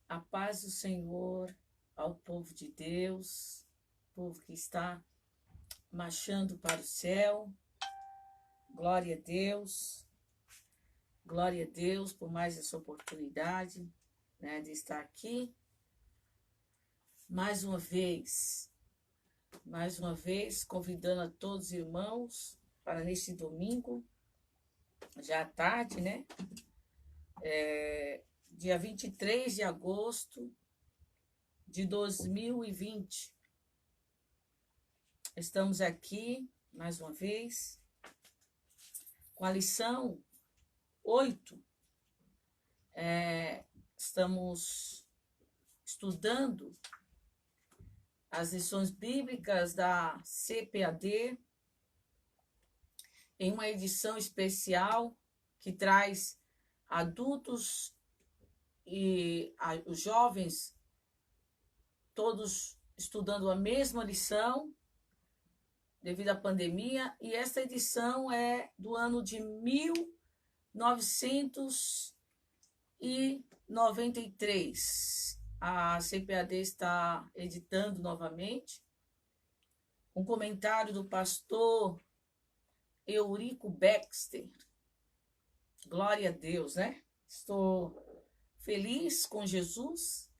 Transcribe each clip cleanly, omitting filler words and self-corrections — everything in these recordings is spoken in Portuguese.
A paz do Senhor ao povo de Deus, povo que está marchando para o céu. Glória a Deus. Glória a Deus por mais essa oportunidade, né, de estar aqui. Mais uma vez, convidando a todos os irmãos para neste domingo, já à tarde, né? Dia 23 de agosto de 2020. Estamos aqui, mais uma vez, com a lição 8. Estamos estudando as lições bíblicas da CPAD em uma edição especial que traz adultos e os jovens todos estudando a mesma lição devido à pandemia, e esta edição é do ano de 1993. A CPAD está editando novamente um comentário do pastor Eurico Baxter. Glória a Deus, né? Estou feliz com Jesus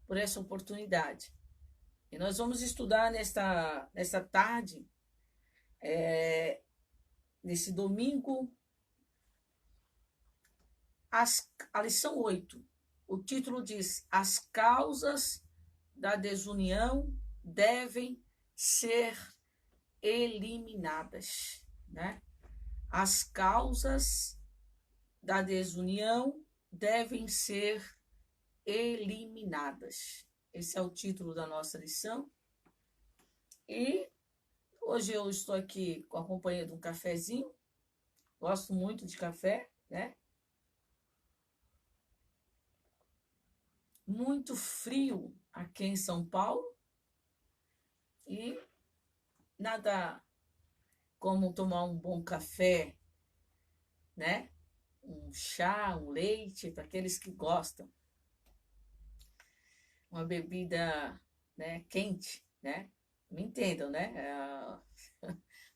por essa oportunidade. E nós vamos estudar nesta tarde, nesse domingo, a lição 8. O título diz: As causas da desunião devem ser eliminadas, né? As causas da desunião devem ser eliminadas. Esse é o título da nossa lição. E hoje eu estou aqui com a companhia de um cafezinho. Gosto muito de café, né? Muito frio aqui em São Paulo. E nada como tomar um bom café, né? Um chá, um leite, para aqueles que gostam. Uma bebida, né, quente, né? Me entendam, né?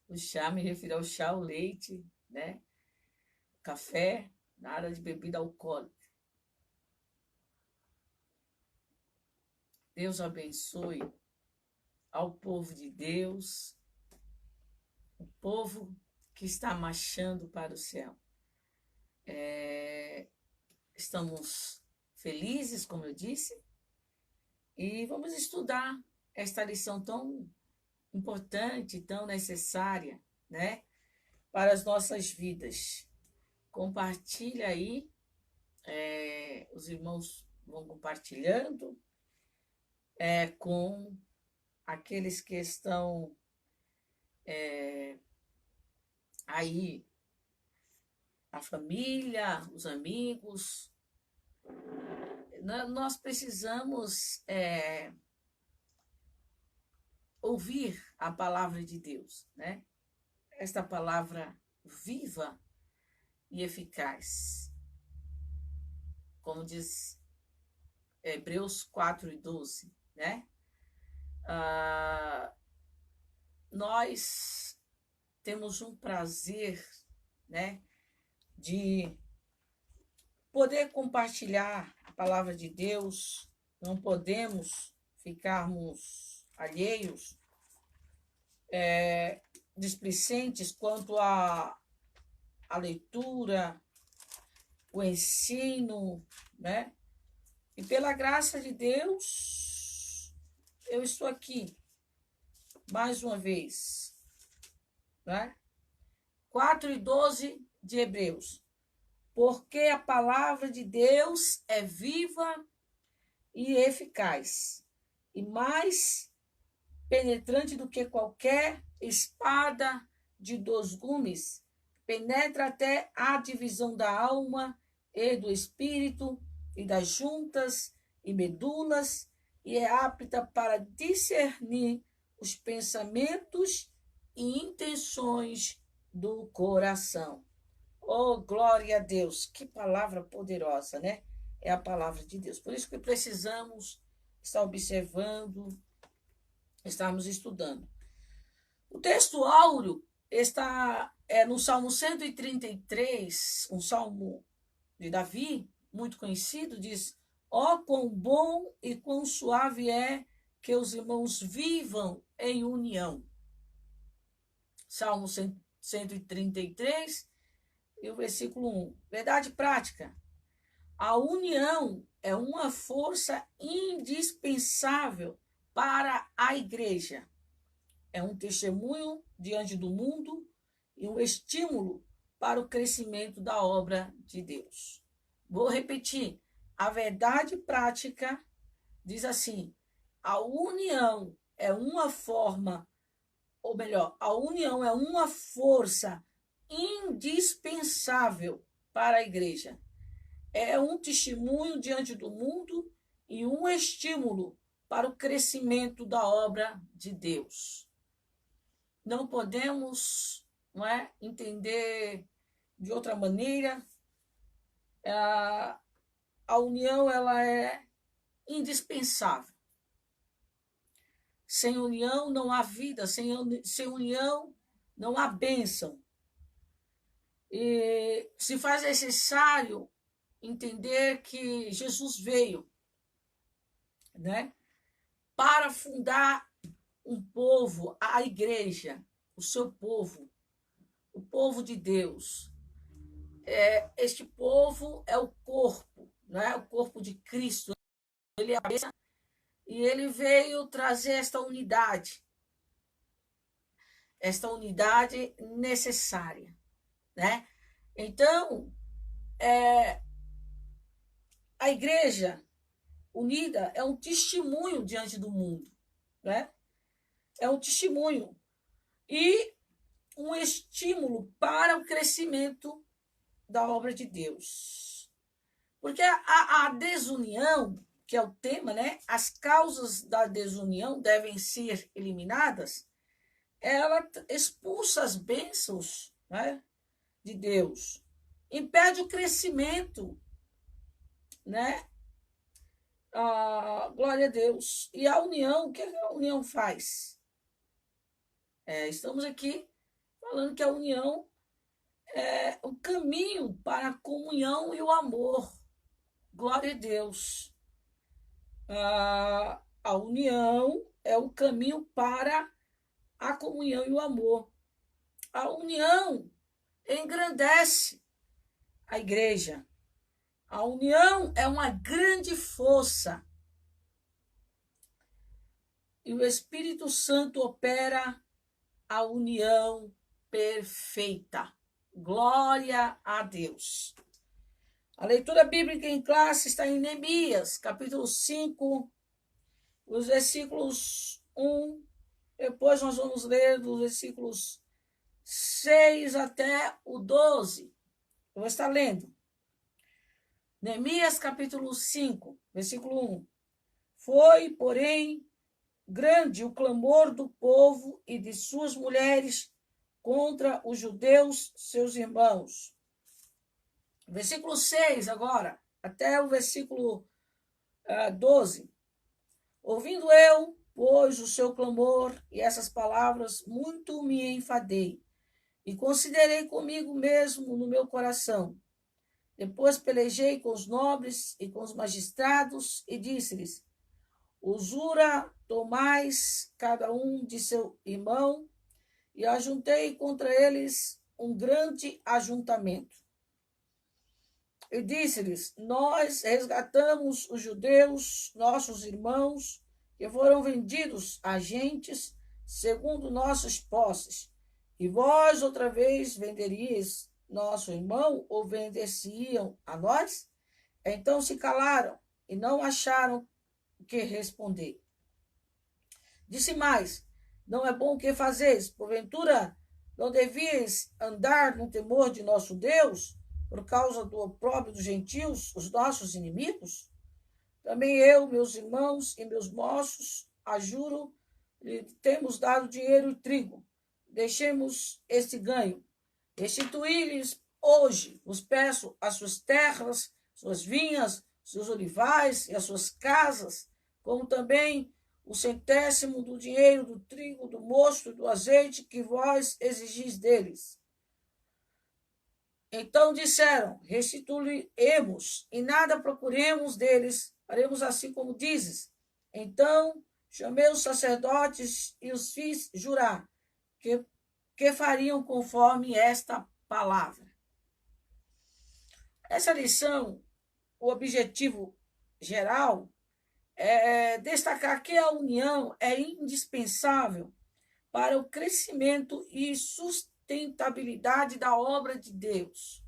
O chá, me refiro ao chá, o leite, né? Café, nada de bebida alcoólica. Deus abençoe ao povo de Deus, o povo que está marchando para o céu. Estamos felizes, como eu disse, e vamos estudar esta lição tão importante, tão necessária, né, para as nossas vidas. Compartilha aí, os irmãos vão compartilhando com aqueles que estão aí, a família, os amigos. Nós precisamos ouvir a palavra de Deus, né? Esta palavra viva e eficaz. Como diz Hebreus 4:12, né? Nós temos um prazer, né, de poder compartilhar a palavra de Deus. Não podemos ficarmos alheios, displicentes quanto à leitura, o ensino, né? E pela graça de Deus, eu estou aqui, mais uma vez, né? 4:12 de Hebreus. Porque a palavra de Deus é viva e eficaz, e mais penetrante do que qualquer espada de 2 gumes, penetra até a divisão da alma e do espírito, e das juntas e medulas, e é apta para discernir os pensamentos e intenções do coração. Oh, glória a Deus! Que palavra poderosa, né? é a palavra de Deus. Por isso que precisamos estar observando, estarmos estudando. O texto áureo está no Salmo 133, um salmo de Davi, muito conhecido, diz: ó, quão bom e quão suave é que os irmãos vivam em união. Salmo 133, e o versículo 1. Verdade prática. A união é uma força indispensável para a igreja. É um testemunho diante do mundo e um estímulo para o crescimento da obra de Deus. Vou repetir. A verdade prática diz assim: a união é uma forma, ou melhor, a união é uma força indispensável para a igreja. É um testemunho diante do mundo e um estímulo para o crescimento da obra de Deus. Não podemos, entender de outra maneira. A união ela é indispensável. Sem união não há vida, sem união não há bênção. E se faz necessário entender que Jesus veio, para fundar um povo, a igreja, o seu povo, o povo de Deus. Este povo é o corpo, o corpo de Cristo. Ele é a cabeça e ele veio trazer esta unidade necessária, Então, a igreja unida é um testemunho diante do mundo, É um testemunho e um estímulo para o crescimento da obra de Deus. Porque a desunião, que é o tema, as causas da desunião devem ser eliminadas, ela expulsa as bênçãos, de Deus, impede o crescimento, glória a Deus. E a união, o que a união faz? Estamos aqui falando que a união é o caminho para a comunhão e o amor. Glória a Deus. A união é o caminho para a comunhão e o amor. A união engrandece a igreja. A união é uma grande força. E o Espírito Santo opera a união perfeita. Glória a Deus. A leitura bíblica em classe está em Neemias, capítulo 5, os versículos 1. Depois nós vamos ler dos versículos 6 até o 12. Eu vou estar lendo. Neemias, capítulo 5, versículo 1. Foi, porém, grande o clamor do povo e de suas mulheres contra os judeus, seus irmãos. Versículo 6 agora, até o versículo 12. Ouvindo eu, pois, o seu clamor e essas palavras, muito me enfadei e considerei comigo mesmo no meu coração. Depois pelejei com os nobres e com os magistrados e disse-lhes: usura tomais cada um de seu irmão, e ajuntei contra eles um grande ajuntamento. E disse-lhes: nós resgatamos os judeus, nossos irmãos, que foram vendidos a gentes segundo nossas posses. E vós outra vez venderíeis nosso irmão, ou vender-se-iam a nós? Então se calaram e não acharam o que responder. Disse mais: não é bom o que fazeis? Porventura não devíeis andar no temor de nosso Deus, por causa do opróbrio dos gentios, os nossos inimigos? Também eu, meus irmãos e meus moços, a juro, lhe temos dado dinheiro e trigo. Deixemos este ganho. Restituí-lhes hoje, vos peço, as suas terras, suas vinhas, seus olivais e as suas casas, como também o 100º do dinheiro, do trigo, do mosto e do azeite que vós exigis deles. Então disseram: restituiremos e nada procuremos deles, faremos assim como dizes. Então chamei os sacerdotes e os fiz jurar que fariam conforme esta palavra. Essa lição, o objetivo geral é destacar que a união é indispensável para o crescimento e sustentabilidade da obra de Deus.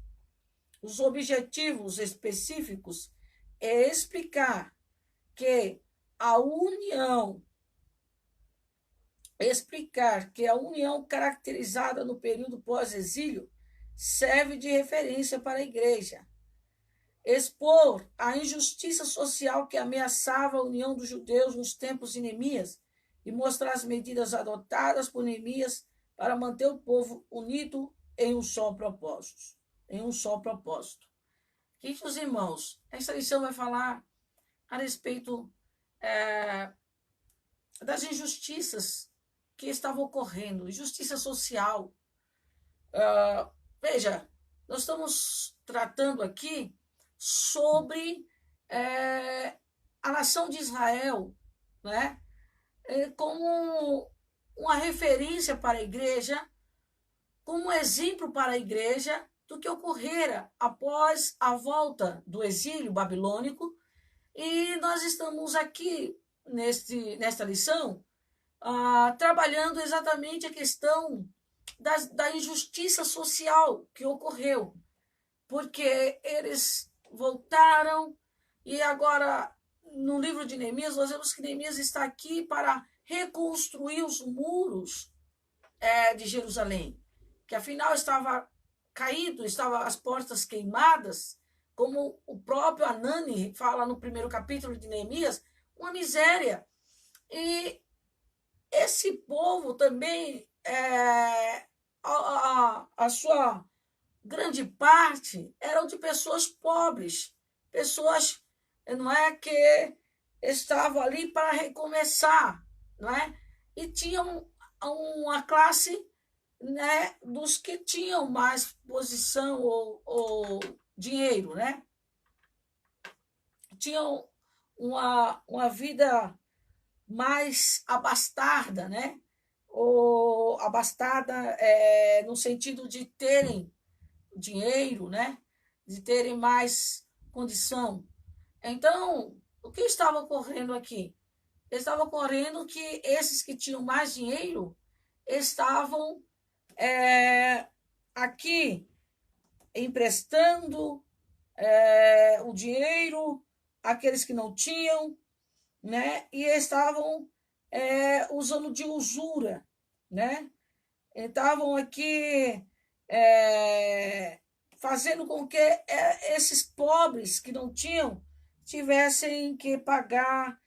Os objetivos específicos é explicar que a união caracterizada no período pós-exílio serve de referência para a igreja. Expor a injustiça social que ameaçava a união dos judeus nos tempos de Neemias e mostrar as medidas adotadas por Neemias para manter o povo unido em um só propósito. Queridos irmãos, esta lição vai falar a respeito das injustiças que estavam ocorrendo, injustiça social. Veja, nós estamos tratando aqui sobre a nação de Israel, né? Como uma referência para a igreja, como um exemplo para a igreja do que ocorrera após a volta do exílio babilônico. E nós estamos aqui, nesta lição, trabalhando exatamente a questão da injustiça social que ocorreu, porque eles voltaram e agora, no livro de Neemias, nós vemos que Neemias está aqui para reconstruir os muros de Jerusalém, que afinal estava caído, estavam as portas queimadas, como o próprio Anani fala no primeiro capítulo de Neemias, uma miséria. E esse povo também, a sua grande parte, eram de pessoas pobres, pessoas, não é, que estavam ali para recomeçar, não é? E tinham uma classe, né, dos que tinham mais posição ou dinheiro, né? Tinham uma vida mais abastada, né? Ou abastada no sentido de terem dinheiro, né? De terem mais condição. Então, o que estava ocorrendo aqui? Estava ocorrendo que esses que tinham mais dinheiro estavam aqui emprestando o dinheiro àqueles que não tinham, né? E estavam usando de usura, né? Estavam aqui fazendo com que esses pobres que não tinham tivessem que pagar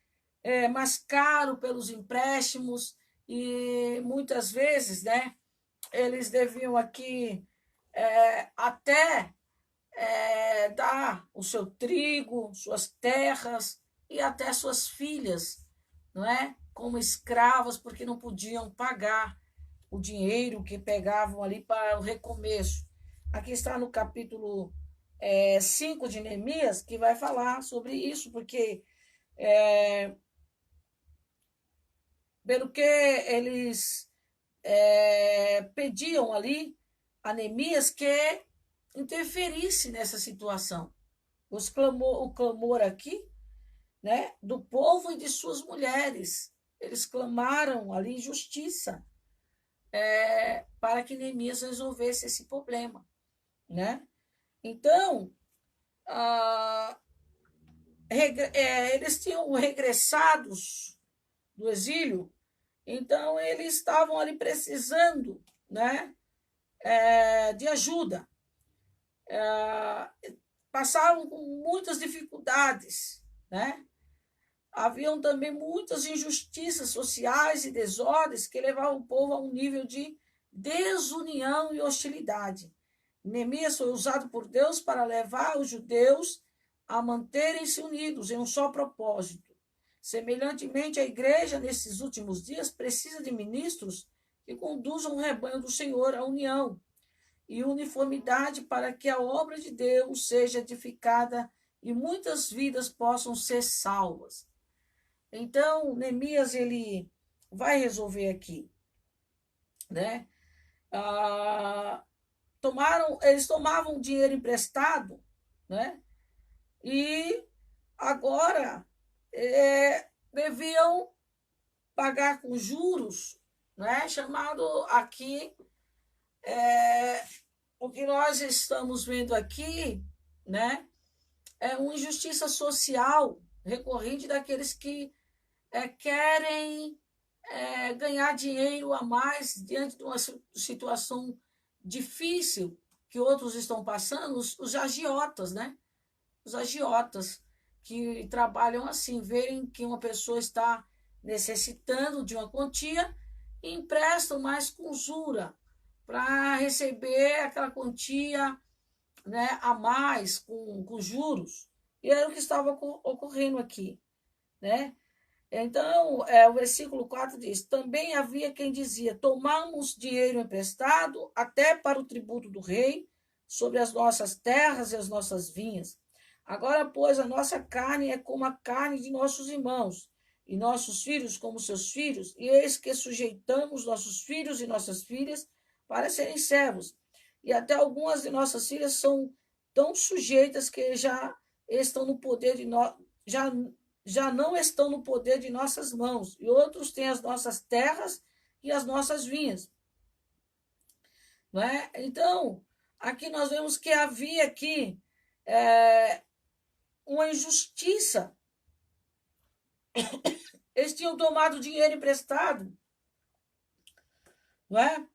mais caro pelos empréstimos e muitas vezes, né? Eles deviam aqui até dar o seu trigo, suas terras e até suas filhas, não é? Como escravas, porque não podiam pagar o dinheiro que pegavam ali para o recomeço. Aqui está no capítulo 5 de Neemias, que vai falar sobre isso, porque pelo que eles pediam ali a Neemias que interferisse nessa situação. O clamor aqui, né, do povo e de suas mulheres. Eles clamaram ali justiça para que Neemias resolvesse esse problema, né? Então, eles tinham regressados do exílio, então eles estavam ali precisando, né, de ajuda. Passavam com muitas dificuldades, né? Haviam também muitas injustiças sociais e desordens que levavam o povo a um nível de desunião e hostilidade. Neemias foi usado por Deus para levar os judeus a manterem-se unidos em um só propósito. Semelhantemente, a igreja, nesses últimos dias, precisa de ministros que conduzam o rebanho do Senhor à união e uniformidade para que a obra de Deus seja edificada e muitas vidas possam ser salvas. Então, Neemias, ele vai resolver aqui, né? Eles tomavam dinheiro emprestado, né? E agora deviam pagar com juros, né? Chamado aqui, o que nós estamos vendo aqui, né? É uma injustiça social recorrente daqueles que querem ganhar dinheiro a mais diante de uma situação difícil que outros estão passando, os agiotas, né? Os agiotas que trabalham assim, verem que uma pessoa está necessitando de uma quantia e emprestam mais com usura para receber aquela quantia, né, a mais com juros. E era o que estava ocorrendo aqui, né? Então, o versículo 4 diz: também havia quem dizia: tomamos dinheiro emprestado até para o tributo do rei sobre as nossas terras e as nossas vinhas. Agora, pois, a nossa carne é como a carne de nossos irmãos, e nossos filhos como seus filhos, e eis que sujeitamos nossos filhos e nossas filhas para serem servos. E até algumas de nossas filhas são tão sujeitas que já estão no poder de nós, já não estão no poder de nossas mãos, e outros têm as nossas terras e as nossas vinhas. Não é? Então, aqui nós vemos que havia aqui uma injustiça. Eles tinham tomado dinheiro emprestado, não é?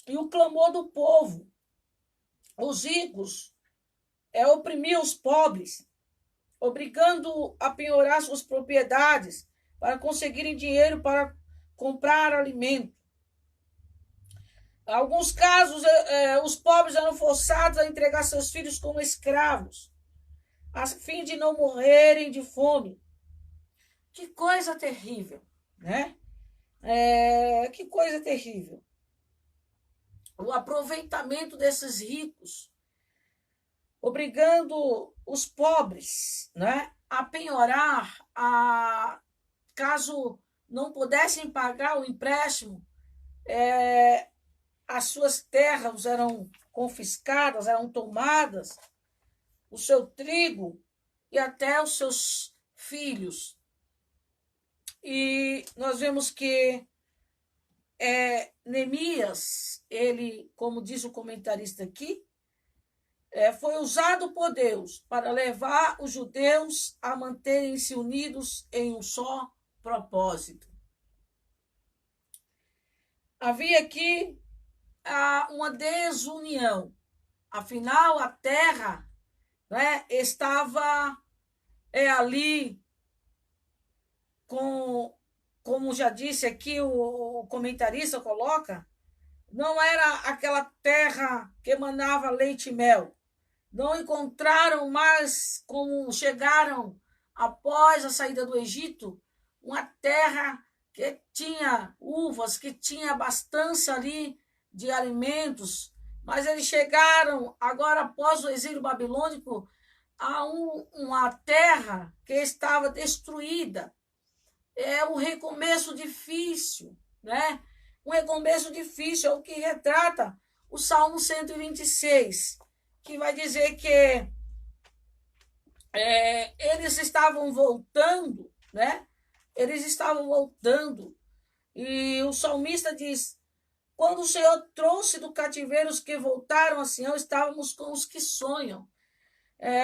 E o clamor do povo, os ricos, oprimir os pobres, obrigando a penhorar suas propriedades para conseguirem dinheiro para comprar alimento. Em alguns casos, os pobres eram forçados a entregar seus filhos como escravos, a fim de não morrerem de fome. Que coisa terrível, né? Que coisa terrível. O aproveitamento desses ricos, obrigando os pobres, né, a penhorar, caso não pudessem pagar o empréstimo, as suas terras eram confiscadas, eram tomadas, o seu trigo e até os seus filhos. E nós vemos que Neemias, ele, como diz o comentarista aqui, foi usado por Deus para levar os judeus a manterem-se unidos em um só propósito. Havia aqui uma desunião. Afinal, a terra, né, estava ali como já disse aqui o comentarista coloca, não era aquela terra que emanava leite e mel. Não encontraram mais, como chegaram após a saída do Egito, uma terra que tinha uvas, que tinha abastança ali de alimentos, mas eles chegaram agora após o exílio babilônico a uma terra que estava destruída. É um recomeço difícil, né? Um recomeço difícil é o que retrata o Salmo 126, que vai dizer que eles estavam voltando, né? Eles estavam voltando. E o salmista diz: quando o Senhor trouxe do cativeiro os que voltaram a Sião, estávamos com os que sonham.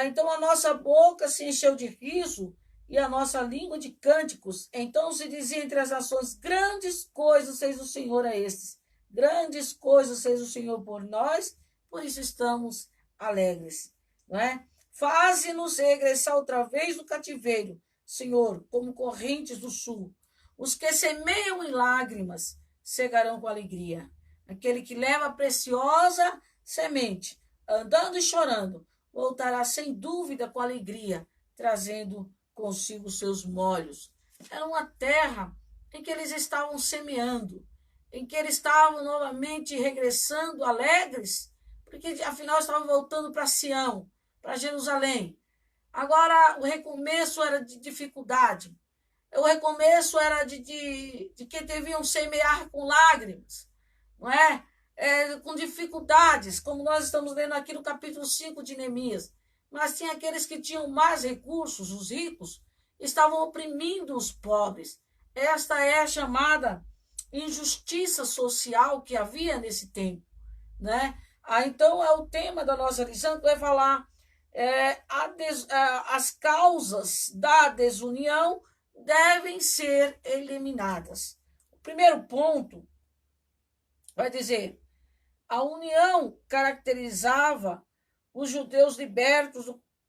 Então a nossa boca se encheu de riso e a nossa língua de cânticos. Então se dizia entre as nações: grandes coisas fez o Senhor a estes. Grandes coisas fez o Senhor por nós, por isso estamos alegres. Não é? Faze-nos regressar outra vez do cativeiro, Senhor, como correntes do sul. Os que semeiam em lágrimas cegarão com alegria. Aquele que leva a preciosa semente, andando e chorando, voltará sem dúvida com alegria, trazendo consigo seus molhos. Era uma terra em que eles estavam semeando, em que eles estavam novamente regressando alegres, porque afinal estavam voltando para Sião, para Jerusalém. Agora o recomeço era de dificuldade, o recomeço era de que deviam semear com lágrimas, não é? Com dificuldades, como nós estamos lendo aqui no capítulo 5 de Neemias. Mas tinha aqueles que tinham mais recursos, os ricos, estavam oprimindo os pobres. Esta é a chamada injustiça social que havia nesse tempo, né? Então, é o tema da nossa lição que vai falar as causas da desunião devem ser eliminadas. O primeiro ponto vai dizer: a união caracterizava os judeus libertos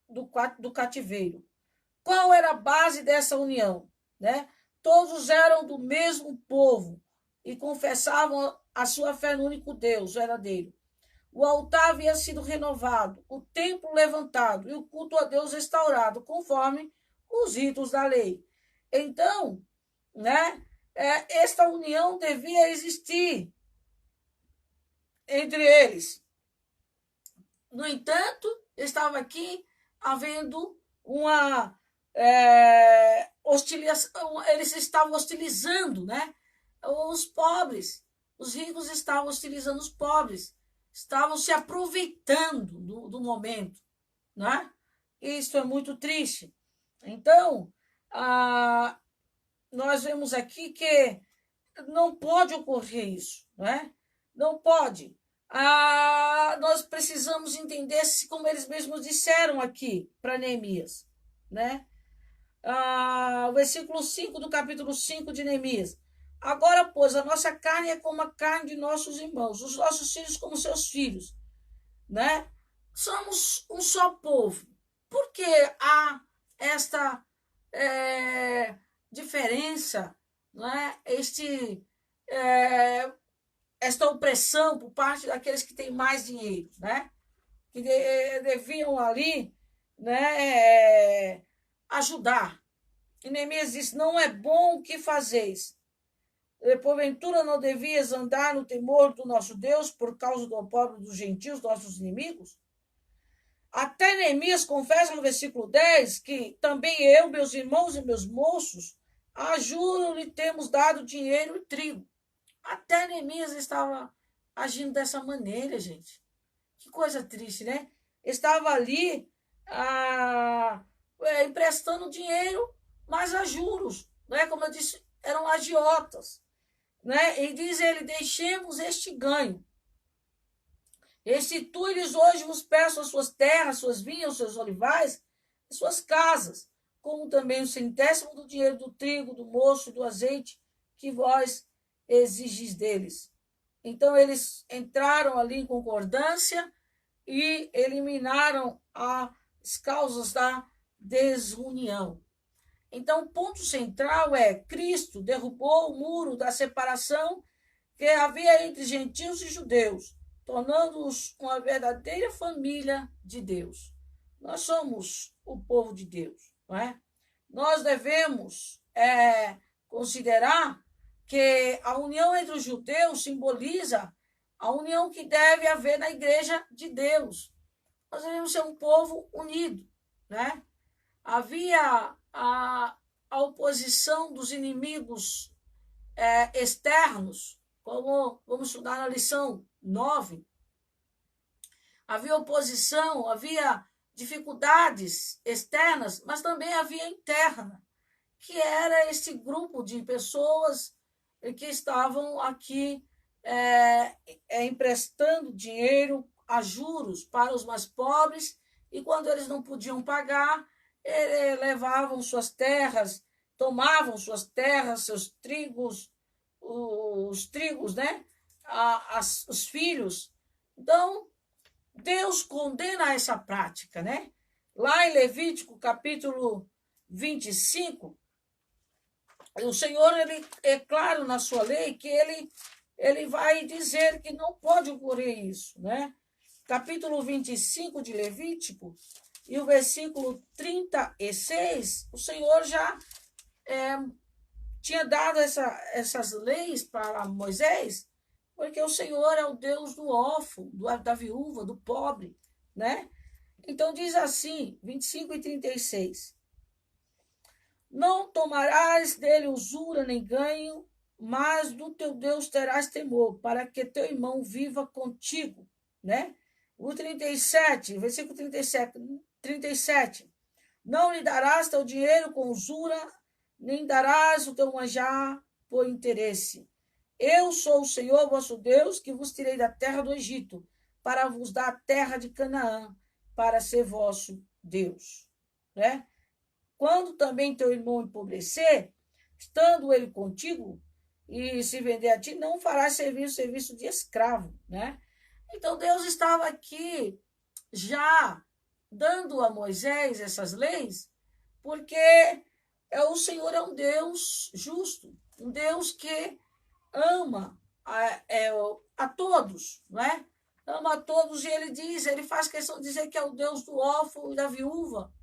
do cativeiro. Qual era a base dessa união? Né? Todos eram do mesmo povo e confessavam a sua fé no único Deus verdadeiro. O altar havia sido renovado, o templo levantado e o culto a Deus restaurado, conforme os ritos da lei. Então, né, esta união devia existir entre eles. No entanto, estava aqui havendo uma hostilização, eles estavam hostilizando, né, os pobres. Os ricos estavam hostilizando os pobres, estavam se aproveitando do momento, né? Isso é muito triste. Então, nós vemos aqui que não pode ocorrer isso, né? Não pode. Nós precisamos entender, como eles mesmos disseram aqui para Neemias, né? O versículo 5 do capítulo 5 de Neemias. Agora, pois, a nossa carne é como a carne de nossos irmãos, os nossos filhos como seus filhos, né? Somos um só povo. Por que há esta diferença, né? Esta opressão por parte daqueles que têm mais dinheiro, né? Que deviam ali, né, ajudar. E Neemias disse: não é bom o que fazeis. Porventura não devias andar no temor do nosso Deus por causa do povo dos gentios, nossos inimigos? Até Neemias confessa no versículo 10 que também eu, meus irmãos e meus moços, a juro lhe temos dado dinheiro e trigo. Até Neemias estava agindo dessa maneira, gente. Que coisa triste, né? Estava ali emprestando dinheiro, mas a juros. Né? Como eu disse, eram agiotas. Né? E diz ele: deixemos este ganho. Restitui-lhes hoje vos peço as suas terras, suas vinhas, seus olivais, e suas casas, como também o centésimo do dinheiro do trigo, do moço e do azeite que vós exigis deles. Então eles entraram ali em concordância e eliminaram as causas da desunião. Então o ponto central é: Cristo derrubou o muro da separação que havia entre gentios e judeus, tornando-os uma verdadeira família de Deus. Nós somos o povo de Deus, não é? Nós devemos considerar que a união entre os judeus simboliza a união que deve haver na igreja de Deus. Nós devemos ser um povo unido, né? Havia a oposição dos inimigos externos, como vamos estudar na lição 9. Havia oposição, havia dificuldades externas, mas também havia interna, que era esse grupo de pessoas que estavam aqui emprestando dinheiro a juros para os mais pobres, e quando eles não podiam pagar, levavam suas terras, tomavam suas terras, seus trigos, os trigos, né? Os filhos. Então, Deus condena essa prática, né? Lá em Levítico, capítulo 25, o Senhor, ele é claro na sua lei que ele vai dizer que não pode ocorrer isso, né? capítulo 25 de Levítico, e o versículo 36, o Senhor já tinha dado essas leis para Moisés, porque o Senhor é o Deus do órfão, da viúva, do pobre, né? Então diz assim, 25 e 36. Não tomarás dele usura nem ganho, mas do teu Deus terás temor, para que teu irmão viva contigo, né? O 37, versículo 37. Não lhe darás teu dinheiro com usura, nem darás o teu manjar por interesse. Eu sou o Senhor vosso Deus, que vos tirei da terra do Egito, para vos dar a terra de Canaã, para ser vosso Deus, né? Quando também teu irmão empobrecer, estando ele contigo, e se vender a ti, não farás serviço de escravo, né? Então Deus estava aqui já dando a Moisés essas leis, porque o Senhor é um Deus justo, um Deus que ama a todos, né? Ama a todos, e ele faz questão de dizer que é o Deus do órfão e da viúva.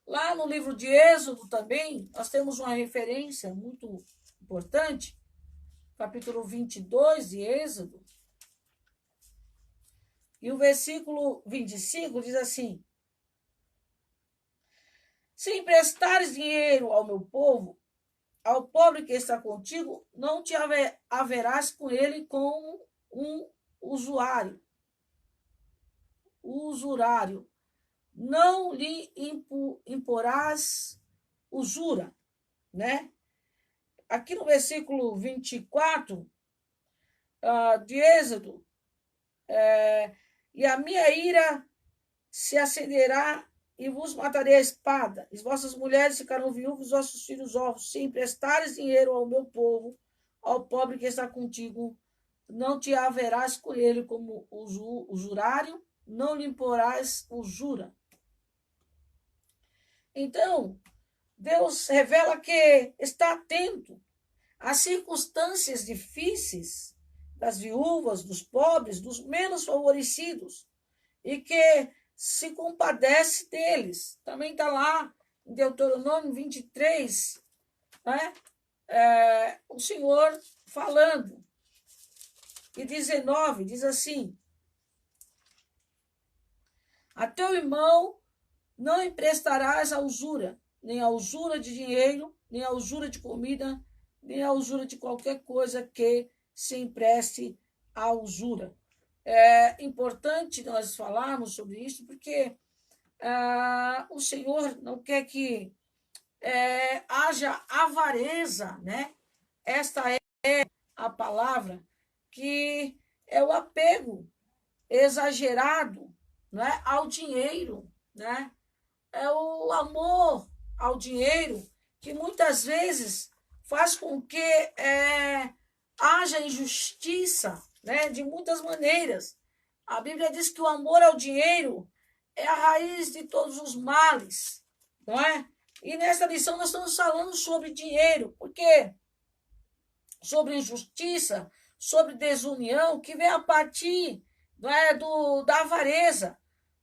Lá no livro de Êxodo também, nós temos uma referência muito importante, capítulo 22 de Êxodo, e o versículo 25 diz assim: se emprestares dinheiro ao meu povo, ao pobre que está contigo, não te haverás com ele como um usurário. Não lhe imporás usura, né? Aqui no versículo 24 de Êxodo, e a minha ira se acenderá e vos matarei a espada, e vossas mulheres ficarão viúvas, os vossos filhos órfãos. Se emprestares dinheiro ao meu povo, ao pobre que está contigo, não te haverás com ele como usurário, não lhe imporás usura. Então, Deus revela que está atento às circunstâncias difíceis das viúvas, dos pobres, dos menos favorecidos, e que se compadece deles. Também está lá em Deuteronômio 23, né? O Senhor falando. E 19 diz assim: a teu irmão não emprestarás a usura, nem a usura de dinheiro, nem a usura de comida, nem a usura de qualquer coisa que se empreste à usura. É importante nós falarmos sobre isso, porque o Senhor não quer que haja avareza, né? Esta é a palavra, que é o apego exagerado, né, ao dinheiro, né? É o amor ao dinheiro que muitas vezes faz com que haja injustiça, né, de muitas maneiras. A Bíblia diz que o amor ao dinheiro é a raiz de todos os males, não é? E nessa lição nós estamos falando sobre dinheiro, porque sobre injustiça, sobre desunião, que vem a partir, não é, da avareza,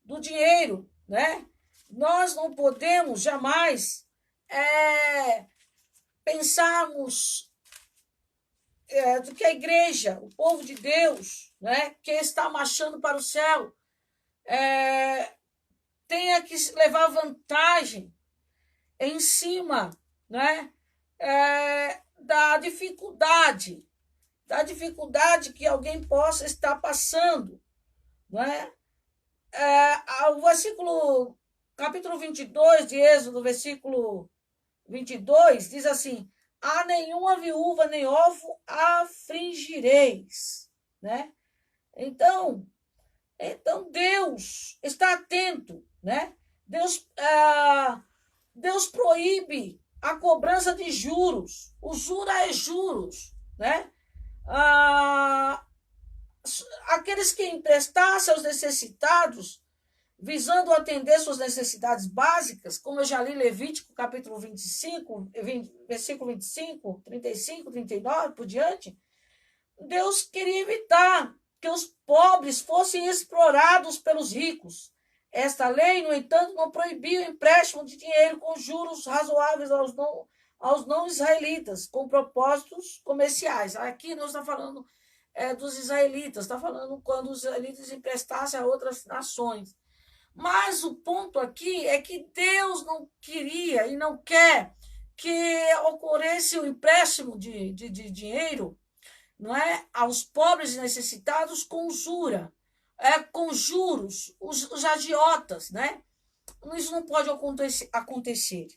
do dinheiro, né? Nós não podemos jamais pensarmos do que a igreja, o povo de Deus, né, que está marchando para o céu, tenha que levar vantagem em cima, né, da dificuldade que alguém possa estar passando, né? O versículo, capítulo 22 de Êxodo, versículo 22, diz assim: a nenhuma viúva nem órfão afligireis, né? Então Deus está atento, né? Deus proíbe a cobrança de juros. Usura é juros, né? Aqueles que emprestassem aos necessitados, visando atender suas necessidades básicas, como eu já li Levítico, capítulo 25, versículo 25, 35, 39, por diante, Deus queria evitar que os pobres fossem explorados pelos ricos. Esta lei, no entanto, não proibia o empréstimo de dinheiro com juros razoáveis aos não israelitas, com propósitos comerciais. Aqui nós estamos falando dos israelitas, está falando quando os israelitas emprestassem a outras nações. Mas o ponto aqui é que Deus não queria e não quer que ocorresse o empréstimo de dinheiro, não é, aos pobres e necessitados com usura, com juros, os agiotas, né? Isso não pode acontecer.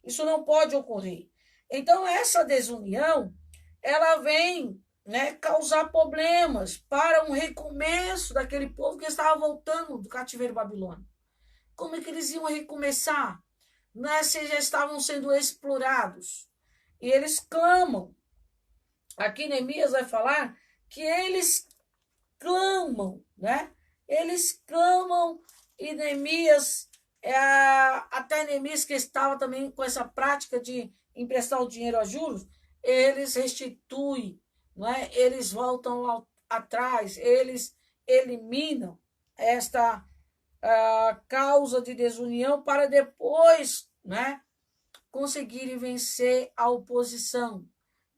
Isso não pode ocorrer. Então, essa desunião, ela vem, né, causar problemas para um recomeço daquele povo que estava voltando do cativeiro babilônico. Como é que eles iam recomeçar? Né, se já estavam sendo explorados. E eles clamam. Aqui Neemias vai falar que eles clamam, né? Eles clamam e Neemias, até Neemias que estava também com essa prática de emprestar o dinheiro a juros, eles restituem, não é? Eles voltam atrás, eles eliminam esta causa de desunião para depois, né, conseguirem vencer a oposição,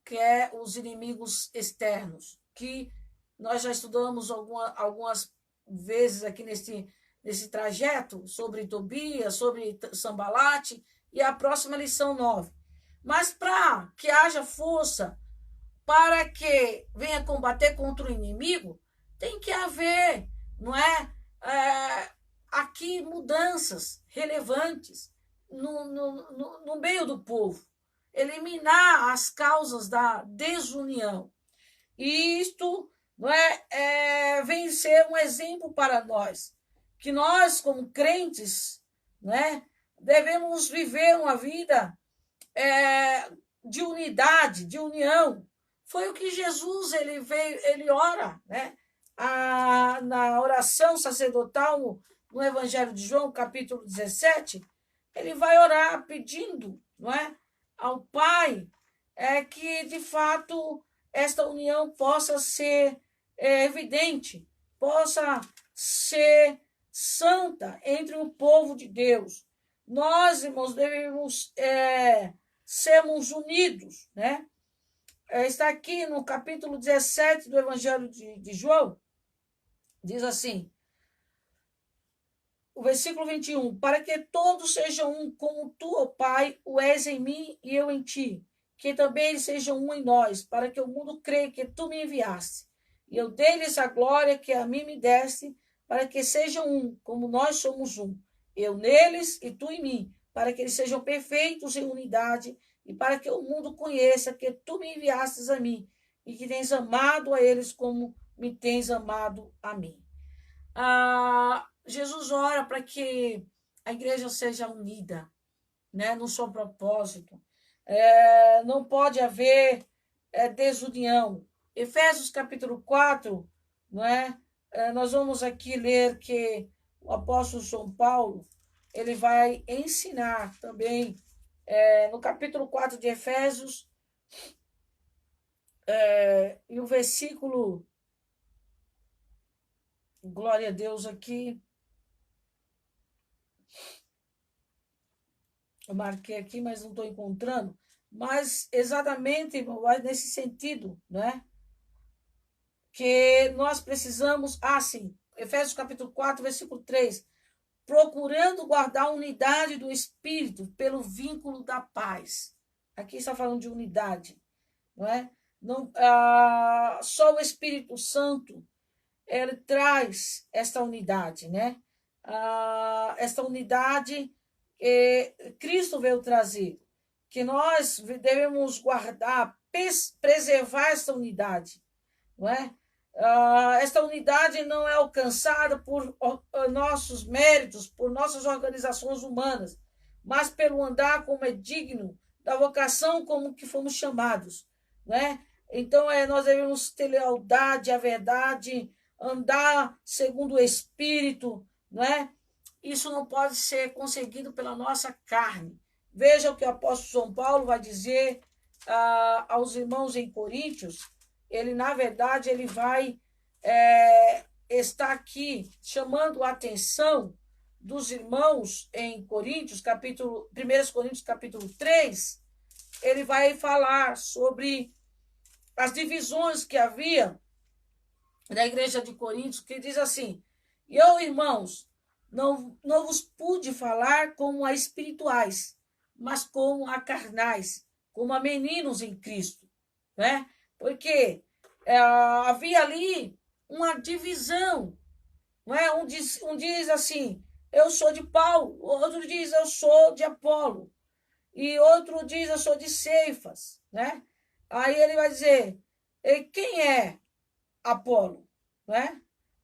que é os inimigos externos, que nós já estudamos algumas vezes aqui nesse trajeto, sobre Tobias, sobre Sambalate, e a próxima lição 9. Mas para que haja força, para que venha combater contra o inimigo, tem que haver, não é, aqui mudanças relevantes no meio do povo. Eliminar as causas da desunião. E isto, não vem ser um exemplo para nós, que nós, como crentes, né, devemos viver uma vida de unidade, de união. Foi o que Jesus ele ora, né, na oração sacerdotal no Evangelho de João, capítulo 17, ele vai orar pedindo, não é, ao Pai que, de fato, esta união possa ser evidente, possa ser santa entre o povo de Deus. Nós, irmãos, devemos sermos unidos, né? Está aqui no capítulo 17 do Evangelho de João, diz assim, o versículo 21, para que todos sejam um, como tu, ó Pai, o és em mim e eu em ti, que também eles sejam um em nós, para que o mundo creia que tu me enviaste. E eu dei-lhes a glória que a mim me deste, para que sejam um, como nós somos um. Eu neles e tu em mim, para que eles sejam perfeitos em unidade, e para que o mundo conheça que tu me enviastes a mim, e que tens amado a eles como me tens amado a mim. Jesus ora para que a igreja seja unida, né, no seu propósito. Não pode haver desunião. Efésios capítulo 4, não é? Nós vamos aqui ler que o apóstolo São Paulo ele vai ensinar também no capítulo 4 de Efésios, e o versículo, glória a Deus aqui, eu marquei aqui, mas não estou encontrando, mas exatamente nesse sentido, né? Que nós precisamos, sim, Efésios capítulo 4, versículo 3, procurando guardar a unidade do Espírito pelo vínculo da paz. Aqui está falando de unidade, não é? Não, só o Espírito Santo ele traz esta unidade, né? Esta unidade Cristo veio trazer, que nós devemos guardar, preservar esta unidade, não é? Esta unidade não é alcançada por nossos méritos, por nossas organizações humanas, mas pelo andar como é digno da vocação como que fomos chamados, né? Então, nós devemos ter lealdade à verdade, andar segundo o Espírito, não é? Isso não pode ser conseguido pela nossa carne. Veja o que o apóstolo São Paulo vai dizer aos irmãos em Coríntios. Ele, na verdade, ele vai está aqui chamando a atenção dos irmãos em Coríntios, 1 Coríntios capítulo 3, ele vai falar sobre as divisões que havia na igreja de Coríntios, que diz assim: e eu, irmãos, não vos pude falar como a espirituais, mas como a carnais, como a meninos em Cristo, né? Porque havia ali uma divisão, não é? Um diz assim, eu sou de Paulo, outro diz eu sou de Apolo, e outro diz eu sou de Cefas, né? Aí ele vai dizer, e quem é Apolo, né?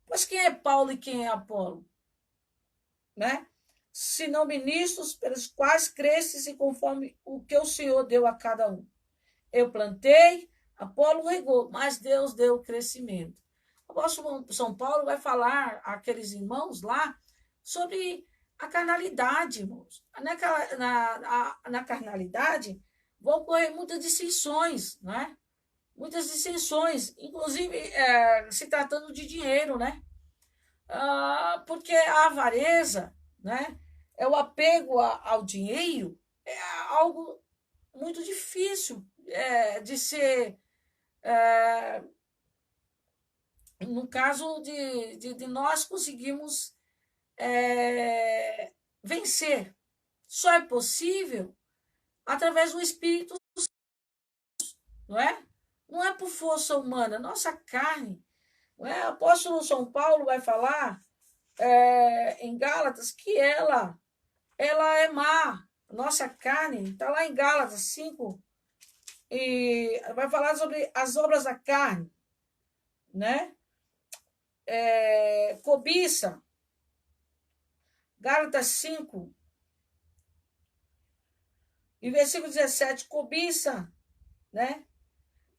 Mas quem é Paulo e quem é Apolo, né? Se não ministros pelos quais cresces e conforme o que o Senhor deu a cada um. Eu plantei, Apolo regou, mas Deus deu o crescimento. O apóstolo São Paulo vai falar àqueles irmãos lá sobre a carnalidade, irmãos. Na carnalidade vão ocorrer muitas dissensões, né? Muitas dissensões, inclusive se tratando de dinheiro, né? Porque a avareza, né? É o apego ao dinheiro, é algo muito difícil de ser, no caso de nós conseguirmos vencer. Só é possível através do Espírito, não é? Não é por força humana, nossa carne. Não é? O apóstolo São Paulo vai falar em Gálatas que ela é má. Nossa carne, está lá em Gálatas 5, e vai falar sobre as obras da carne, né? Cobiça, Gálatas 5, e versículo 17, cobiça, né?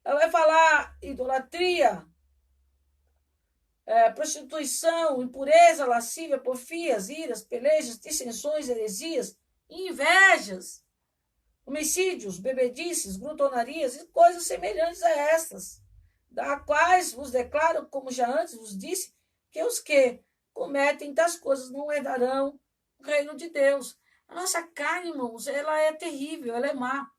Ela vai falar idolatria, prostituição, impureza, lascívia, porfias, iras, pelejas, dissensões, heresias, invejas, homicídios, bebedices, glutonarias e coisas semelhantes a estas, da quais vos declaro, como já antes vos disse, que os que cometem tais coisas não herdarão o reino de Deus. A nossa carne, irmãos, ela é terrível, ela é má.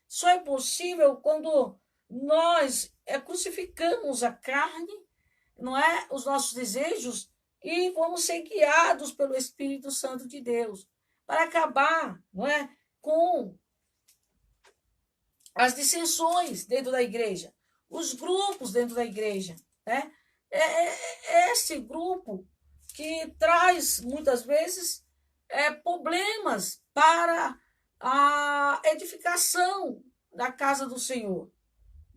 Só é possível quando nós crucificamos a carne, não é, os nossos desejos, e vamos ser guiados pelo Espírito Santo de Deus para acabar, não é, com as dissensões dentro da igreja, os grupos dentro da igreja, né? É esse grupo que traz muitas vezes problemas para a edificação da casa do Senhor,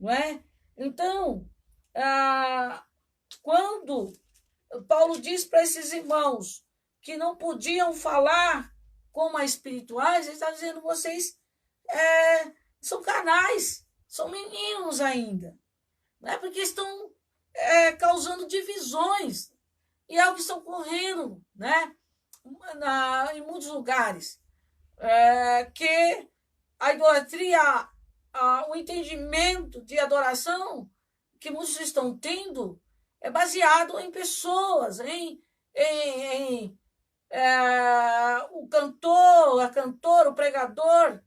não é? Então, quando Paulo diz para esses irmãos que não podiam falar como a espirituais, ele está dizendo, vocês são carnais, são meninos ainda, né? Porque estão causando divisões, e é o que está ocorrendo, né? Em muitos lugares, que a idolatria, o entendimento de adoração que muitos estão tendo é baseado em pessoas, o cantor, a cantora, o pregador.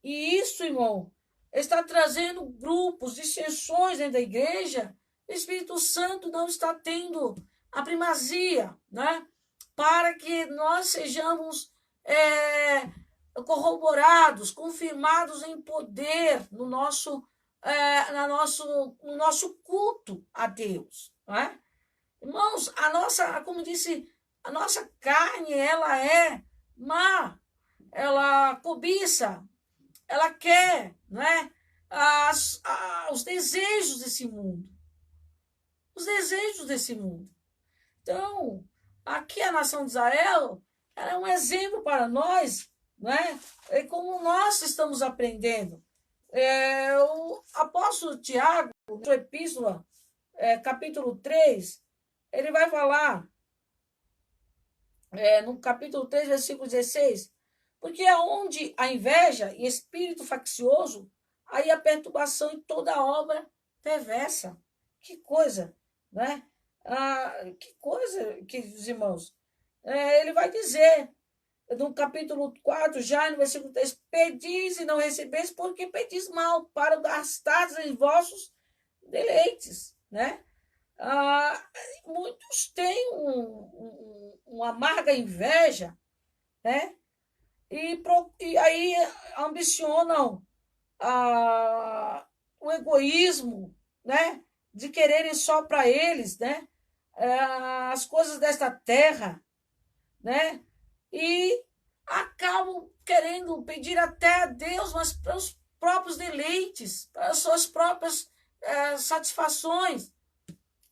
E isso, irmão, está trazendo grupos, dissensões dentro da igreja. O Espírito Santo não está tendo a primazia, né? Para que nós sejamos corroborados, confirmados em poder no nosso culto a Deus, não é? Irmãos, como disse, a nossa carne, ela é má, ela cobiça, ela quer, né, os desejos desse mundo. Os desejos desse mundo. Então, aqui a nação de Israel ela é um exemplo para nós, né? E como nós estamos aprendendo. O apóstolo Tiago, na sua epístola, capítulo 3, ele vai falar, no capítulo 3, versículo 16, porque aonde a inveja e espírito faccioso, aí a perturbação e toda obra perversa. Que coisa, né? Que coisa, queridos irmãos. Ele vai dizer, no capítulo 4, já no versículo 3, pedis e não recebeis, porque pedis mal, para gastar em vossos deleites, né? Ah, muitos têm uma amarga inveja, né? E aí ambicionam o egoísmo, né? De quererem só para eles, né? As coisas desta terra, né? E acabam querendo pedir até a Deus, mas para os próprios deleites, para as suas próprias satisfações.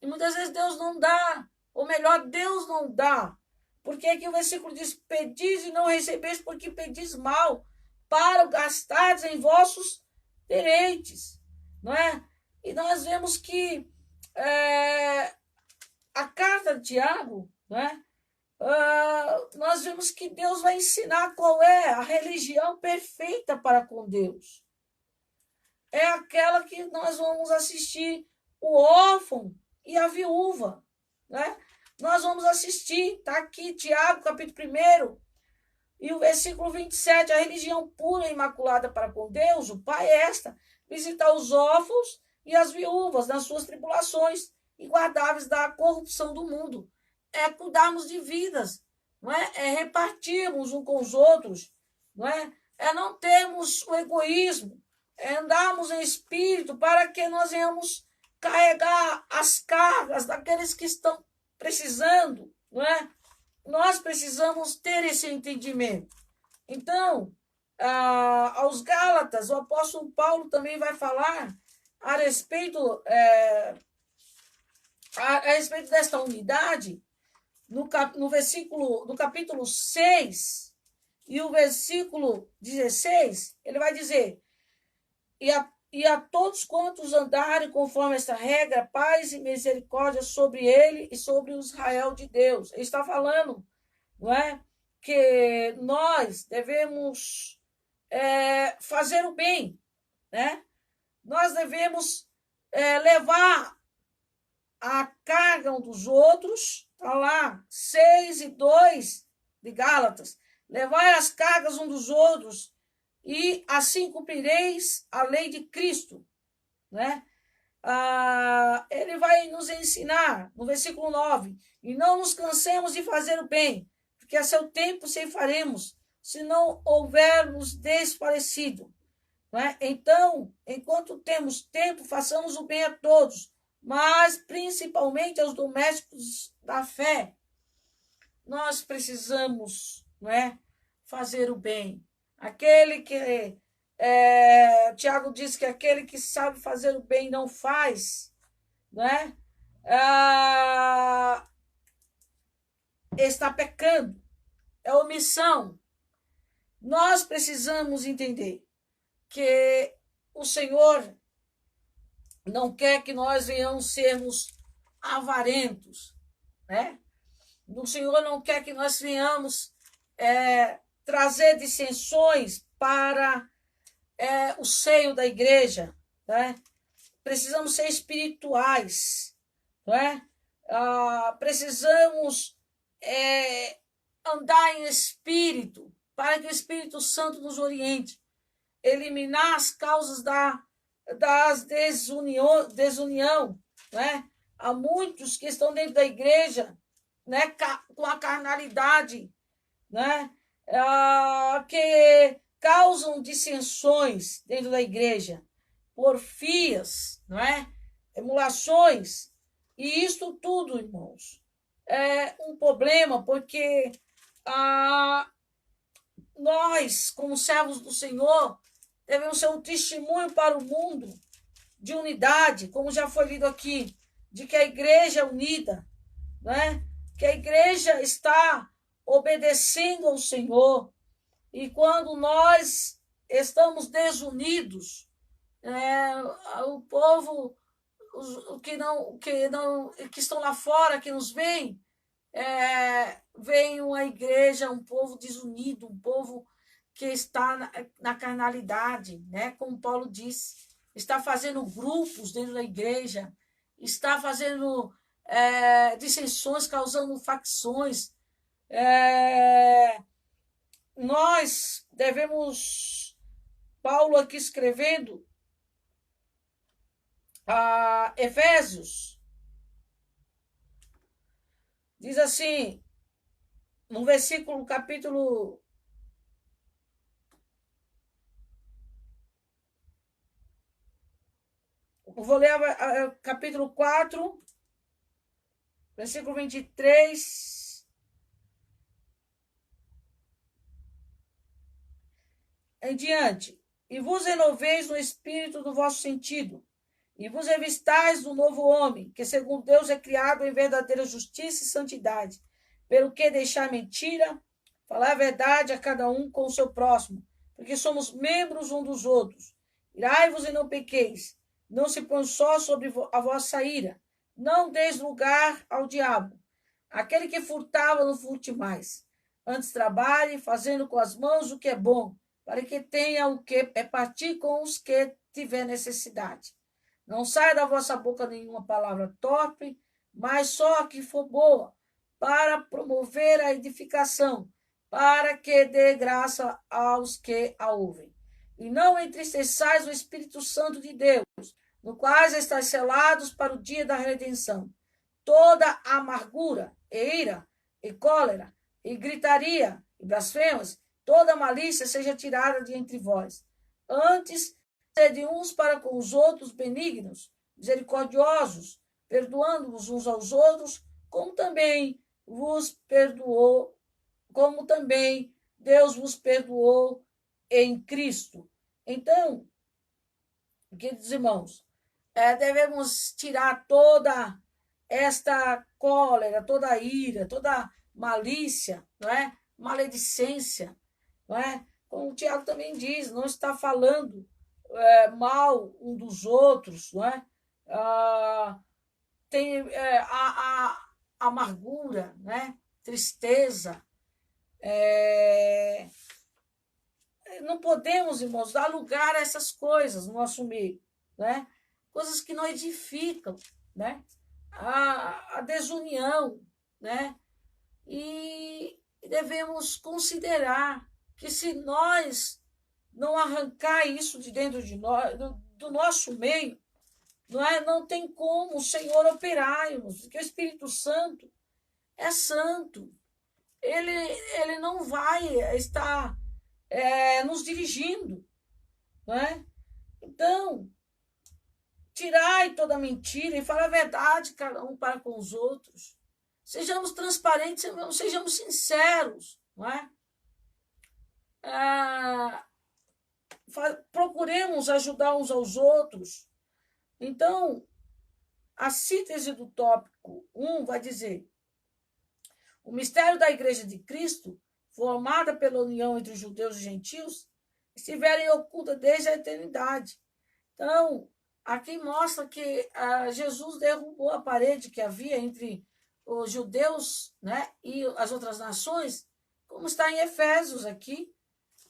E muitas vezes Deus não dá, ou melhor, Deus não dá. Porque aqui o versículo diz: pedis e não recebeis, porque pedis mal, para gastardes em vossos deleites. Não é? E nós vemos que a carta de Tiago, não é? Nós vemos que Deus vai ensinar qual é a religião perfeita para com Deus. É aquela que nós vamos assistir o órfão e a viúva, né? Nós vamos assistir, está aqui Tiago, capítulo 1, e o versículo 27, a religião pura e imaculada para com Deus, o Pai é esta: visitar os órfãos e as viúvas nas suas tribulações e guardáveis da corrupção do mundo. É cuidarmos de vidas, não é? É repartirmos uns com os outros, não é? É não termos o egoísmo, é andarmos em espírito para que nós venhamos carregar as cargas daqueles que estão precisando, não é? Nós precisamos ter esse entendimento. Então, aos Gálatas, o apóstolo Paulo também vai falar a respeito, a respeito desta unidade, no versículo, no capítulo 6 e o versículo 16, ele vai dizer: e a todos quantos andarem conforme esta regra, paz e misericórdia sobre ele e sobre o Israel de Deus. Ele está falando, não é? Que nós devemos fazer o bem, né? Nós devemos levar a carga um dos outros, está lá, 6 e 2 de Gálatas, levai as cargas um dos outros, e assim cumprireis a lei de Cristo, né? Ele vai nos ensinar, no versículo 9, e não nos cansemos de fazer o bem, porque a seu tempo ceifaremos, se não houvermos desfalecido. Né? Então, enquanto temos tempo, façamos o bem a todos, mas principalmente aos domésticos da fé. Nós precisamos, não é, fazer o bem. Aquele que Tiago diz que aquele que sabe fazer o bem não faz, né? Está pecando, é omissão. Nós precisamos entender que o Senhor não quer que nós venhamos sermos avarentos, né? O Senhor não quer que nós venhamos trazer dissensões para o seio da igreja, né? Precisamos ser espirituais, não é? Precisamos andar em espírito, para que o Espírito Santo nos oriente, eliminar as causas das desunião, né? Há muitos que estão dentro da igreja, né, com a carnalidade, né, que causam dissensões dentro da igreja, porfias, não é? Emulações. E isso tudo, irmãos, é um problema, porque nós, como servos do Senhor, devemos ser um testemunho para o mundo de unidade, como já foi lido aqui, de que a igreja é unida, né? Que a igreja está obedecendo ao Senhor. E quando nós estamos desunidos, o povo que estão lá fora, que nos veem, vem uma igreja, um povo desunido, um povo que está na carnalidade, né? Como Paulo disse, está fazendo grupos dentro da igreja, está fazendo dissensões, causando facções. Nós devemos, Paulo aqui escrevendo a Efésios, diz assim, no versículo, capítulo vou ler capítulo 4, versículo 23 em diante. E vos renoveis no espírito do vosso sentido, e vos revistais do novo homem, que segundo Deus é criado em verdadeira justiça e santidade. Pelo que deixar mentira, falar a verdade a cada um com o seu próximo, porque somos membros um dos outros. Irai-vos e não pequeis, não se põe só sobre a vossa ira, não deis lugar ao diabo. Aquele que furtava, não furte mais. Antes trabalhe, fazendo com as mãos o que é bom, para que tenha o que repartir com os que tiver necessidade. Não saia da vossa boca nenhuma palavra torpe, mas só a que for boa, para promover a edificação, para que dê graça aos que a ouvem. E não entristeçais o Espírito Santo de Deus, no qual estáis selados para o dia da redenção. Toda amargura, e ira, e cólera, e gritaria, e blasfemas, toda malícia seja tirada de entre vós. Antes, sede uns para com os outros benignos, misericordiosos, perdoando-vos uns aos outros, como também Deus vos perdoou em Cristo. Então, queridos irmãos, devemos tirar toda esta cólera, toda a ira, toda malícia, não é? Maledicência, não é? Como o Tiago também diz, não está falando mal um dos outros, não é? Tem a amargura, né? Tristeza. Não podemos, irmãos, dar lugar a essas coisas no nosso meio, né? Coisas que não edificam, né? A desunião, né? E devemos considerar que se nós não arrancar isso de dentro de nós, do nosso meio, não tem como o Senhor operar, irmãos, porque o Espírito Santo é santo. Ele não vai estar nos dirigindo, não é? Então, tirai toda mentira e fala a verdade, cada um para com os outros. Sejamos transparentes, sejamos sinceros, não é? Procuremos ajudar uns aos outros. Então, a síntese do tópico 1 vai dizer: o mistério da Igreja de Cristo, formada pela união entre os judeus e gentios, estiverem oculta desde a eternidade. Então, aqui mostra que Jesus derrubou a parede que havia entre os judeus, né, e as outras nações, como está em Efésios aqui,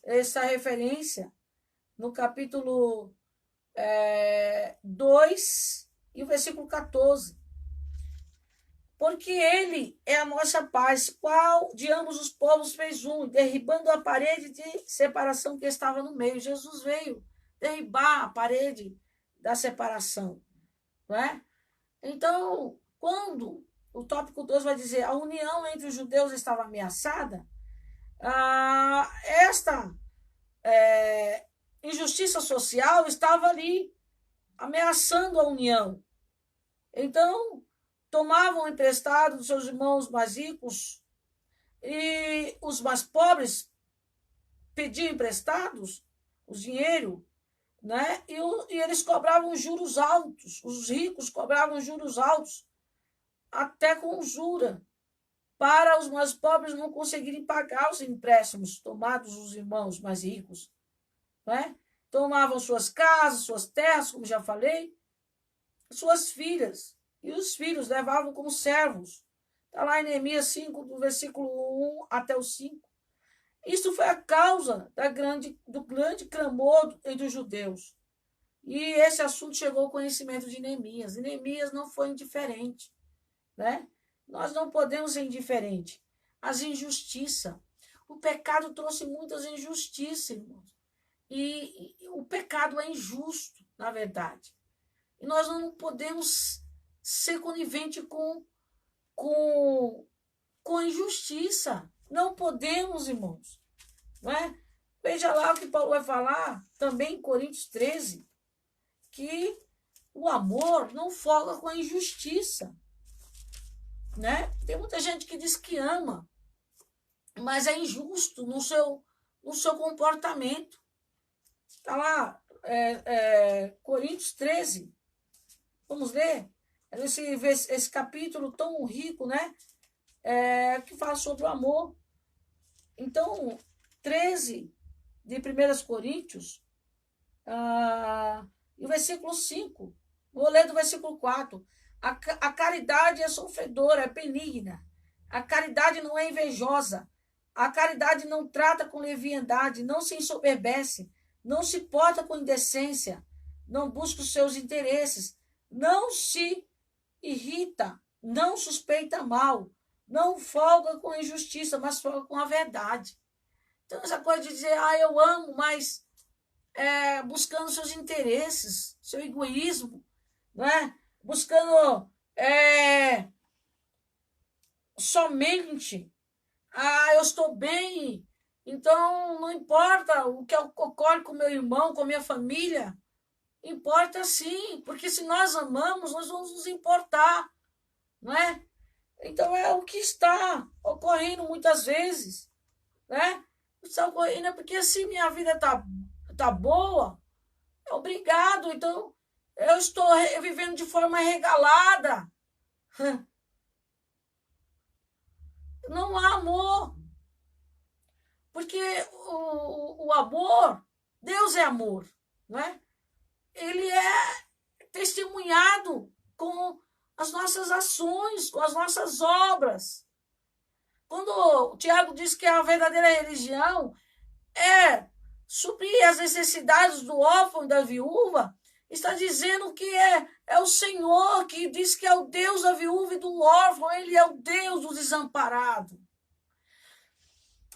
essa referência, no capítulo 2 e o versículo 14. Porque ele é a nossa paz, qual de ambos os povos fez um, derribando a parede de separação que estava no meio. Jesus veio derribar a parede da separação, não é? Então, quando o tópico 2 vai dizer a união entre os judeus estava ameaçada, esta injustiça social estava ali, ameaçando a união. Então, tomavam emprestado dos seus irmãos mais ricos e os mais pobres pediam emprestados o dinheiro, né? E eles cobravam juros altos, os ricos cobravam juros altos, até com usura, para os mais pobres não conseguirem pagar os empréstimos tomados dos irmãos mais ricos, né? Tomavam suas casas, suas terras, como já falei, suas filhas, e os filhos levavam como servos. Está lá em Neemias 5, do versículo 1 até o 5. Isso foi a causa do grande clamor entre os judeus. E esse assunto chegou ao conhecimento de Neemias. E Neemias não foi indiferente. né? Nós não podemos ser indiferentes às injustiças. O pecado trouxe muitas injustiças, irmãos. E o pecado é injusto, na verdade. E nós não podemos ser conivente com, com a injustiça. Não podemos, irmãos. Não é? Veja lá o que Paulo vai falar também em Coríntios 13, que o amor não folga com a injustiça. Né? Tem muita gente que diz que ama, mas é injusto no seu comportamento. Está lá, Coríntios 13. Vamos ler? Esse capítulo tão rico, né? Que fala sobre o amor. Então, 13 de 1 Coríntios, e o versículo 5. Vou ler do versículo 4. A caridade é sofredora, é benigna. A caridade não é invejosa. A caridade não trata com leviandade, não se ensoberbece, não se porta com indecência, não busca os seus interesses, não se irrita, não suspeita mal, não folga com a injustiça, mas folga com a verdade. Então, essa coisa de dizer, eu amo, mas buscando seus interesses, seu egoísmo, não é? Buscando somente, eu estou bem, então não importa o que ocorre com meu irmão, com minha família, importa sim, porque se nós amamos, nós vamos nos importar, não é? Então é o que está ocorrendo muitas vezes, né? Está ocorrendo porque se minha vida tá boa, obrigado, então eu estou vivendo de forma regalada. Não há amor. Porque o amor, Deus é amor, não é? Ele é testemunhado com as nossas ações, com as nossas obras. Quando o Tiago diz que a verdadeira religião é suprir as necessidades do órfão e da viúva, está dizendo que é o Senhor que diz que é o Deus da viúva e do órfão, ele é o Deus do desamparado.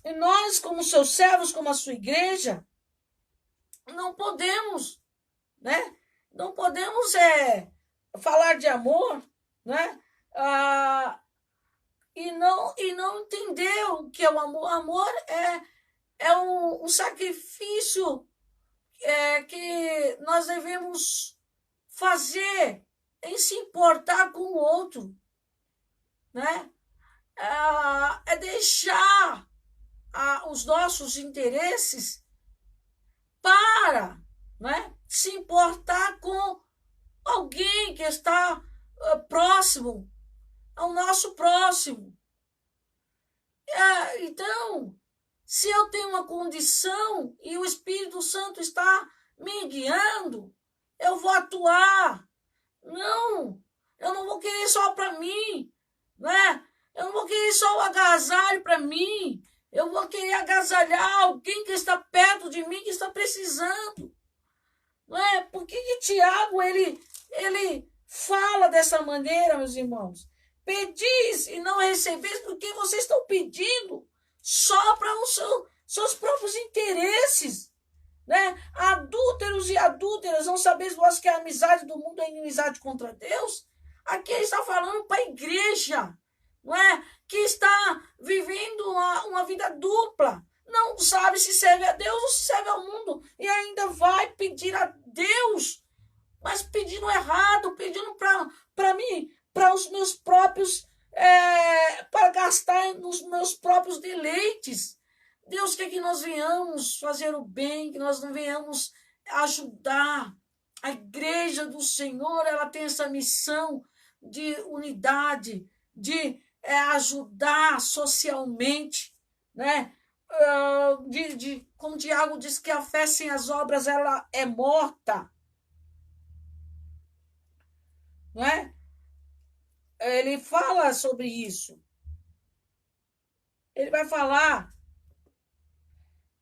E nós, como seus servos, como a sua igreja, não podemos, né? Não podemos falar de amor, né? E não entender o que é o amor. O amor é um sacrifício que nós devemos fazer em se importar com o outro, né? É deixar os nossos interesses para, né, se importar com alguém que está próximo ao nosso próximo. Então, se eu tenho uma condição e o Espírito Santo está me guiando, eu vou atuar. Não, eu não vou querer só para mim, né? Eu não vou querer só o agasalho para mim. Eu vou querer agasalhar alguém que está perto de mim, que está precisando. Não é? Por que Tiago ele fala dessa maneira, meus irmãos? Pedis e não recebeis, porque vocês estão pedindo só para os seus próprios interesses. Né? Adúlteros e adúlteras, não sabeis vós que a amizade do mundo é inimizade contra Deus? Aqui ele está falando para a igreja, não é? Que está vivendo uma vida dupla. Não sabe se serve a Deus ou se serve ao mundo. E ainda vai pedir a Deus, mas pedindo errado, pedindo para mim, para os meus próprios, para gastar nos meus próprios deleites. Deus quer que nós venhamos fazer o bem, que nós não venhamos ajudar. A igreja do Senhor, ela tem essa missão de unidade, de ajudar socialmente, né? Como Tiago diz que a fé sem as obras ela é morta, não é? Ele fala sobre isso. Ele vai falar,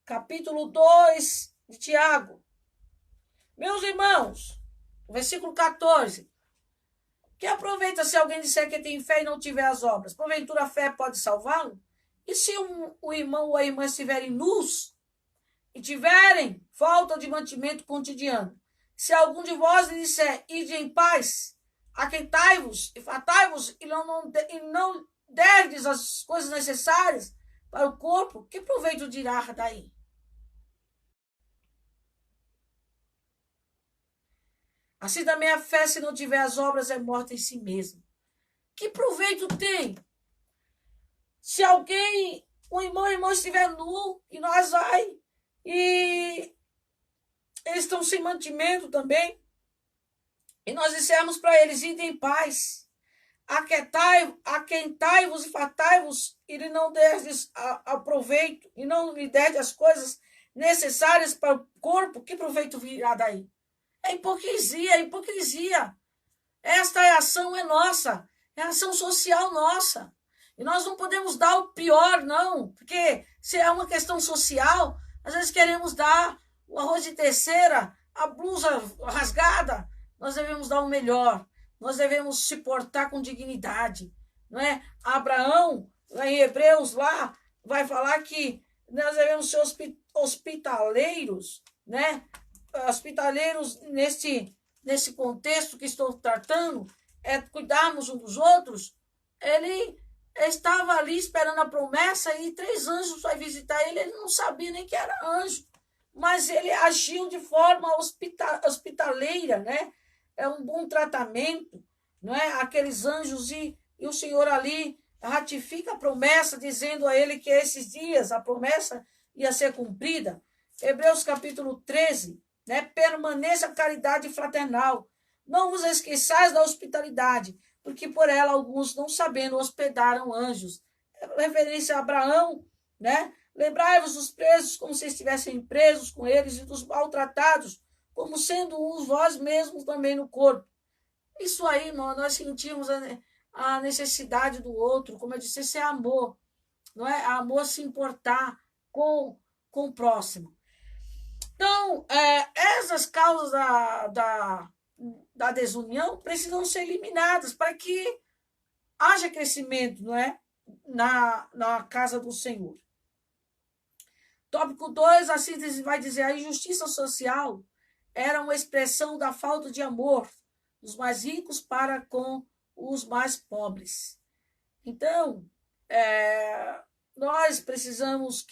capítulo 2 de Tiago. Meus irmãos, versículo 14. Que aproveita se alguém disser que tem fé e não tiver as obras? Porventura a fé pode salvá-lo? E se o irmão ou a irmã estiverem nus e tiverem falta de mantimento cotidiano? Se algum de vós lhe disser, ide em paz, aquentai-vos e fartai-vos e não derdes as coisas necessárias para o corpo, que proveito dirá daí? Assim também a fé, se não tiver as obras, é morta em si mesma. Que proveito tem? Se alguém, um irmão ou irmã estiver nu e nós vai e eles estão sem mantimento também, e nós dissermos para eles, idem em paz, aquentai-vos e fartai-vos, e não derdes ao proveito, e não lhe derdes as coisas necessárias para o corpo, que proveito virá daí? É hipocrisia, é hipocrisia. Esta ação é nossa, é ação social nossa. E nós não podemos dar o pior, não, porque se é uma questão social, às vezes queremos dar o arroz de terceira, a blusa rasgada, nós devemos dar o melhor, nós devemos se portar com dignidade, não é? Abraão, lá em Hebreus, lá, vai falar que nós devemos ser hospitaleiros, né? Hospitaleiros nesse contexto que estou tratando, é cuidarmos uns dos outros. Ele estava ali esperando a promessa e 3 anjos vai visitar ele, ele não sabia nem que era anjo, mas ele agiu de forma hospitaleira, né? É um bom tratamento, não é? Aqueles anjos e o Senhor ali ratifica a promessa, dizendo a ele que esses dias a promessa ia ser cumprida. Hebreus capítulo 13, né? Permaneça a caridade fraternal. Não vos esqueçais da hospitalidade, porque por ela alguns, não sabendo, hospedaram anjos. Referência a Abraão, né? Lembrai-vos dos presos como se estivessem presos com eles e dos maltratados, como sendo uns vós mesmos também no corpo. Isso aí, nós sentimos a necessidade do outro, como eu disse, esse é amor, não é? Amor, se importar com o próximo. Então, essas causas da desunião precisam ser eliminadas para que haja crescimento, não é? Na casa do Senhor. Tópico 2, a síntese vai dizer: a injustiça social era uma expressão da falta de amor dos mais ricos para com os mais pobres. Então, nós precisamos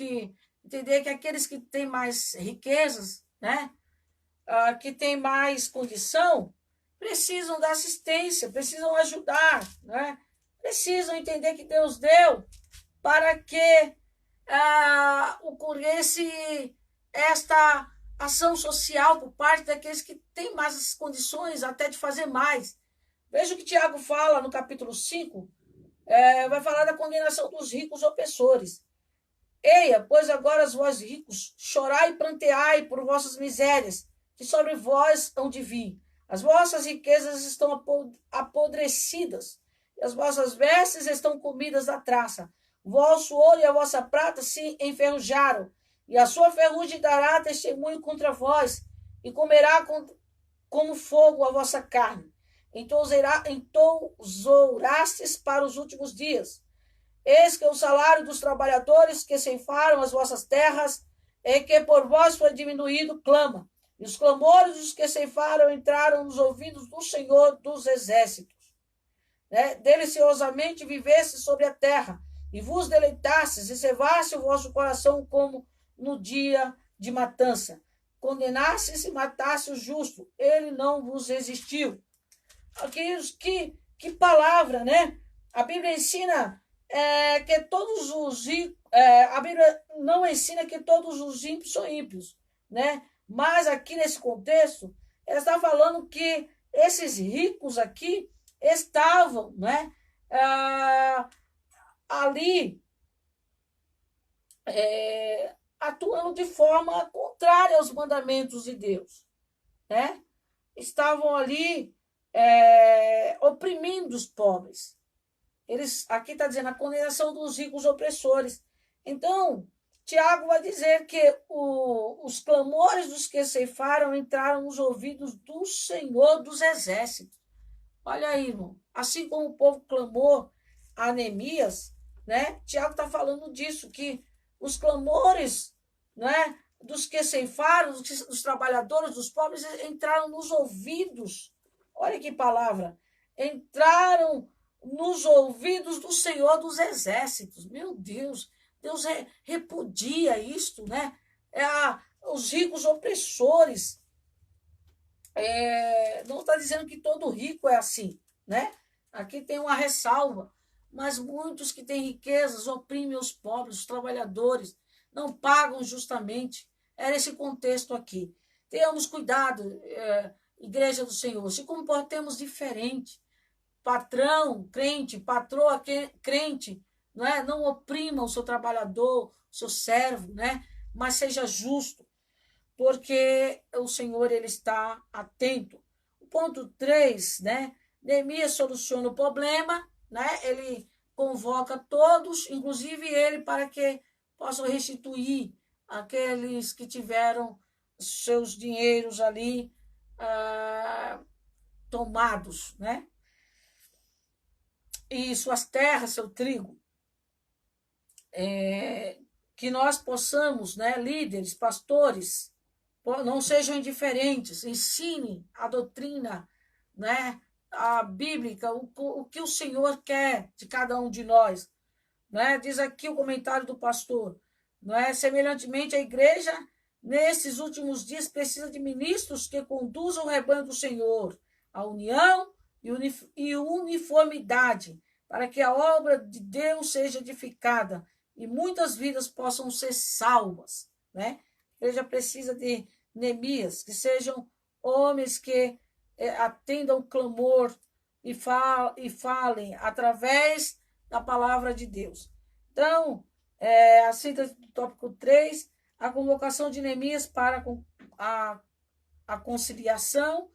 entender que aqueles que têm mais riquezas, né, que têm mais condição, precisam da assistência, precisam ajudar, né, precisam entender que Deus deu para que ocorresse esta ação social por parte daqueles que têm mais condições até de fazer mais. Veja o que Tiago fala no capítulo 5, vai falar da condenação dos ricos opressores. Eia, pois agora vós ricos, chorai e pranteai por vossas misérias, que sobre vós hão de vir. As vossas riquezas estão apodrecidas, e as vossas vestes estão comidas da traça. O vosso ouro e a vossa prata se enferrujaram, e a sua ferrugem dará testemunho contra vós, e comerá como fogo a vossa carne. Entourastes para os últimos dias. Eis que o salário dos trabalhadores que ceifaram as vossas terras, e que por vós foi diminuído, clama. E os clamores dos que ceifaram entraram nos ouvidos do Senhor dos Exércitos. Né? Deliciosamente vivesse sobre a terra, e vos deleitasses, e cevasse o vosso coração como no dia de matança. Condenasses e matasse o justo, ele não vos resistiu. Que palavra, né? A Bíblia ensina que todos os ricos, a Bíblia não ensina que todos os ímpios são ímpios, né? Mas aqui nesse contexto, ela está falando que esses ricos aqui estavam, né, ali atuando de forma contrária aos mandamentos de Deus, né? Estavam ali oprimindo os pobres. Eles, aqui está dizendo a condenação dos ricos opressores. Então, Tiago vai dizer que os clamores dos que ceifaram entraram nos ouvidos do Senhor dos Exércitos. Olha aí, irmão. assim como o povo clamou a Neemias, né? Tiago está falando disso, que os clamores, né, dos que ceifaram, dos trabalhadores, dos pobres, entraram nos ouvidos. Olha que palavra! Entraram nos ouvidos do Senhor dos Exércitos. Meu Deus! Deus repudia isto, né? Os ricos opressores. Não está dizendo que todo rico é assim, né? Aqui tem uma ressalva. Mas muitos que têm riquezas oprimem os pobres, os trabalhadores, não pagam justamente. Era esse contexto aqui. Tenhamos cuidado, Igreja do Senhor, se comportemos diferente. Patrão, crente, patroa, crente, não é? Não oprima o seu trabalhador, o seu servo, né? Mas seja justo, porque o Senhor ele está atento. O ponto 3, né? Neemias soluciona o problema, né? Ele convoca todos, inclusive ele, para que possam restituir aqueles que tiveram seus dinheiros ali tomados, né? E suas terras, seu trigo. Que nós possamos, né, líderes, pastores, não sejam indiferentes, ensine a doutrina, né, a bíblica, o que o Senhor quer de cada um de nós. Né? Diz aqui o comentário do pastor. Né? Semelhantemente, a igreja, nesses últimos dias, precisa de ministros que conduzam o rebanho do Senhor, a união e uniformidade, para que a obra de Deus seja edificada e muitas vidas possam ser salvas. Né? A igreja precisa de Neemias, que sejam homens que atendam o clamor e falem através da palavra de Deus. Então, assim, do tópico 3, a convocação de Neemias para a conciliação.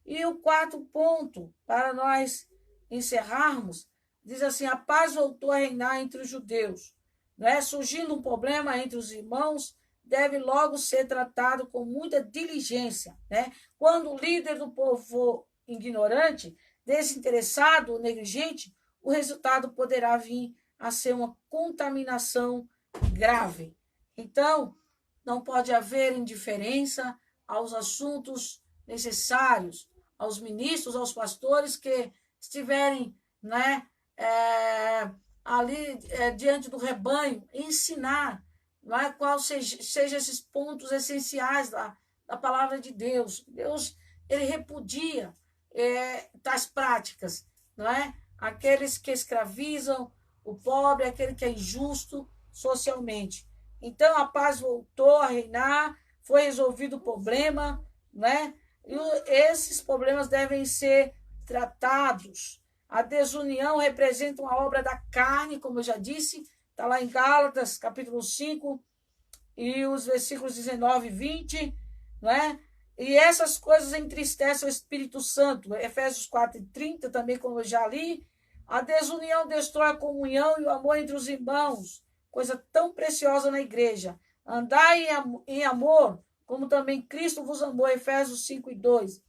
E o 4º ponto, para nós encerrarmos, diz assim, a paz voltou a reinar entre os judeus. Né? Surgindo um problema entre os irmãos, deve logo ser tratado com muita diligência. Né? Quando o líder do povo for ignorante, desinteressado ou negligente, o resultado poderá vir a ser uma contaminação grave. Então, não pode haver indiferença aos assuntos necessários, aos ministros, aos pastores que estiverem, né, ali diante do rebanho, ensinar, né, quais sejam esses pontos essenciais da palavra de Deus. Deus, ele repudia tais práticas, não é? Aqueles que escravizam o pobre, aquele que é injusto socialmente. Então, a paz voltou a reinar, foi resolvido o problema, né? E esses problemas devem ser tratados. A desunião representa uma obra da carne, como eu já disse, está lá em Gálatas, capítulo 5, e os versículos 19 e 20, né? E essas coisas entristecem o Espírito Santo. Efésios 4 e 30, também, como eu já li. A desunião destrói a comunhão e o amor entre os irmãos, coisa tão preciosa na igreja. Andai em amor, como também Cristo vos amou, Efésios 5 e 2.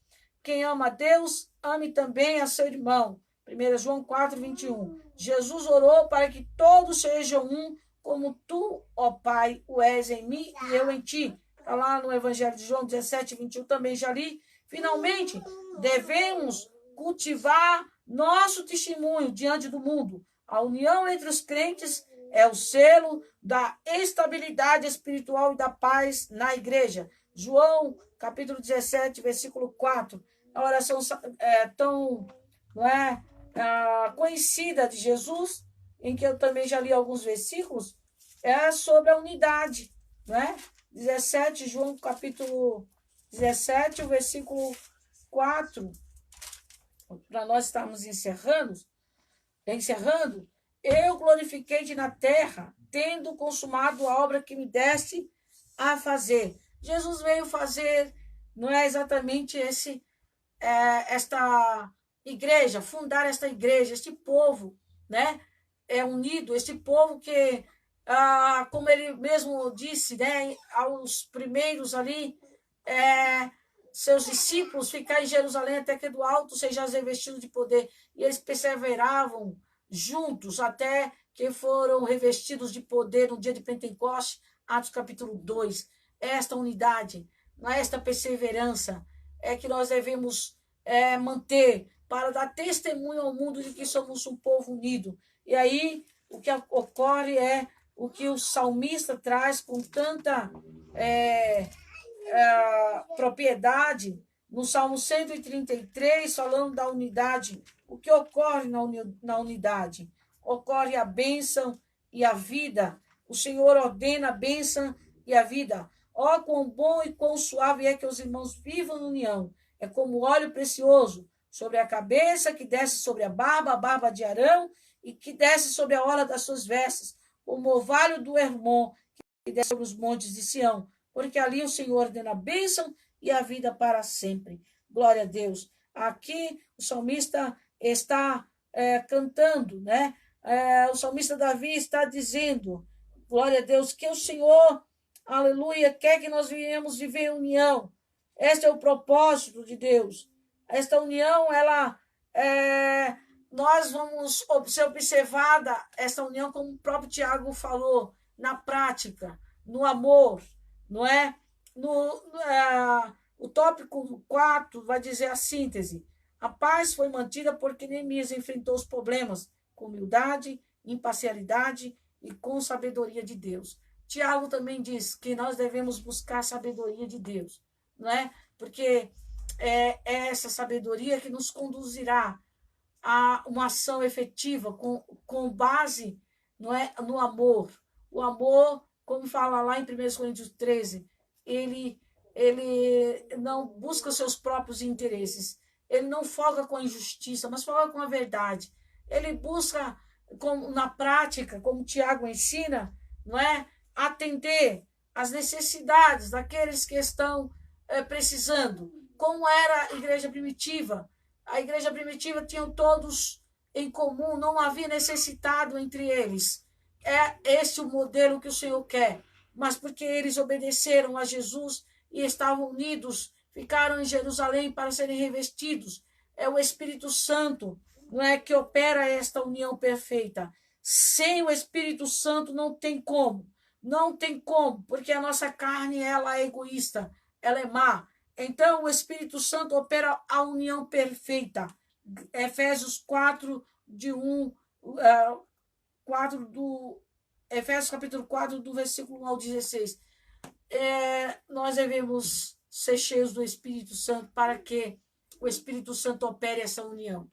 Quem ama a Deus, ame também a seu irmão. 1 João 4, 21. Jesus orou para que todos sejam um, como tu, ó Pai, o és em mim e eu em ti. Está lá no Evangelho de João 17, 21, também já li. Finalmente, devemos cultivar nosso testemunho diante do mundo. A união entre os crentes é o selo da estabilidade espiritual e da paz na igreja. João, capítulo 17, versículo 4. A oração tão conhecida de Jesus, em que eu também já li alguns versículos, é sobre a unidade. 17, João, capítulo 17, o versículo 4. Para nós estarmos encerrando, eu glorifiquei-te na terra, tendo consumado a obra que me deste a fazer. Jesus veio fazer, não é exatamente esta igreja, fundar esta igreja, este povo, né? Unido, este povo que, como ele mesmo disse, né, aos primeiros ali, seus discípulos ficar em Jerusalém até que do alto sejais revestidos de poder. E eles perseveravam juntos até que foram revestidos de poder no dia de Pentecostes, Atos capítulo 2. Esta unidade, esta perseverança é que nós devemos manter para dar testemunho ao mundo de que somos um povo unido. E aí o que ocorre é o que o salmista traz com tanta propriedade no Salmo 133, falando da unidade. O que ocorre na unidade? Ocorre a bênção e a vida. O Senhor ordena a bênção e a vida. Ó, quão bom e quão suave é que os irmãos vivam em união. É como óleo precioso sobre a cabeça, que desce sobre a barba de Arão, e que desce sobre a orla das suas vestes, como o orvalho do Hermon, que desce sobre os montes de Sião. Porque ali o Senhor ordena a bênção e a vida para sempre. Glória a Deus. Aqui o salmista está cantando, né? O salmista Davi está dizendo, glória a Deus, que o Senhor, aleluia, quer que nós venhamos viver em união. Este é o propósito de Deus. Esta união, nós vamos ser observada, esta união, como o próprio Tiago falou, na prática, no amor, não é? O tópico 4 vai dizer a síntese. A paz foi mantida porque Neemias enfrentou os problemas com humildade, imparcialidade e com sabedoria de Deus. Tiago também diz que nós devemos buscar a sabedoria de Deus, não é? Porque é essa sabedoria que nos conduzirá a uma ação efetiva com base, não é, no amor. O amor, como fala lá em 1 Coríntios 13, ele não busca seus próprios interesses. Ele não foca com a injustiça, mas foca com a verdade. Ele busca, na prática, como Tiago ensina, não é, atender às necessidades daqueles que estão precisando. Como era a igreja primitiva? A igreja primitiva tinha todos em comum, não havia necessitado entre eles. É esse o modelo que o Senhor quer. Mas porque eles obedeceram a Jesus e estavam unidos, ficaram em Jerusalém para serem revestidos. É o Espírito Santo, não é, que opera esta união perfeita. Sem o Espírito Santo não tem como. Não tem como, porque a nossa carne, ela é egoísta, ela é má. Então, o Espírito Santo opera a união perfeita. Efésios 4, de 1, 4 do... Efésios capítulo 4, do versículo 1 ao 16. Nós devemos ser cheios do Espírito Santo para que o Espírito Santo opere essa união.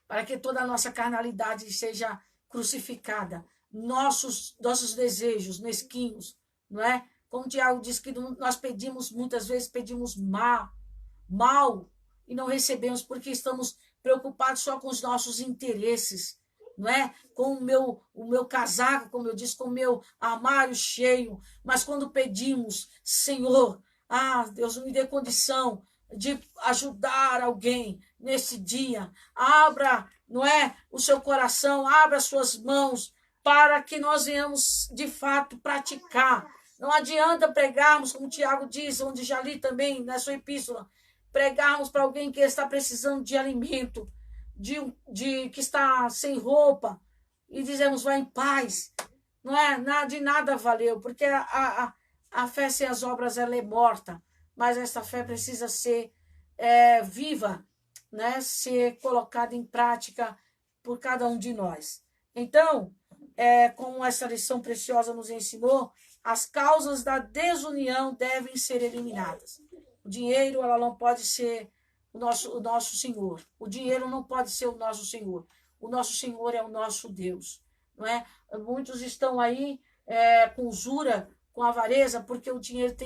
Para que toda a nossa carnalidade seja crucificada. Nossos desejos mesquinhos, não é? Como o Tiago diz que nós pedimos, muitas vezes pedimos mal e não recebemos porque estamos preocupados só com os nossos interesses, não é? Com o meu casaco, como eu disse, com o meu armário cheio. Mas quando pedimos, Senhor, Deus, me dê condição de ajudar alguém nesse dia. Abra, não é, o seu coração, abra as suas mãos para que nós venhamos, de fato, praticar. Não adianta pregarmos, como o Tiago diz, onde já li também na sua epístola, pregarmos para alguém que está precisando de alimento, que está sem roupa, e dizemos, vai em paz. Não é? De nada valeu, porque a fé sem as obras ela é morta, mas essa fé precisa ser viva, né? Ser colocada em prática por cada um de nós. Então, como essa lição preciosa nos ensinou, as causas da desunião devem ser eliminadas. O dinheiro, ela não pode ser o nosso Senhor. O dinheiro não pode ser o nosso Senhor. O nosso Senhor é o nosso Deus. Não é? Muitos estão aí com usura, com avareza, porque o dinheiro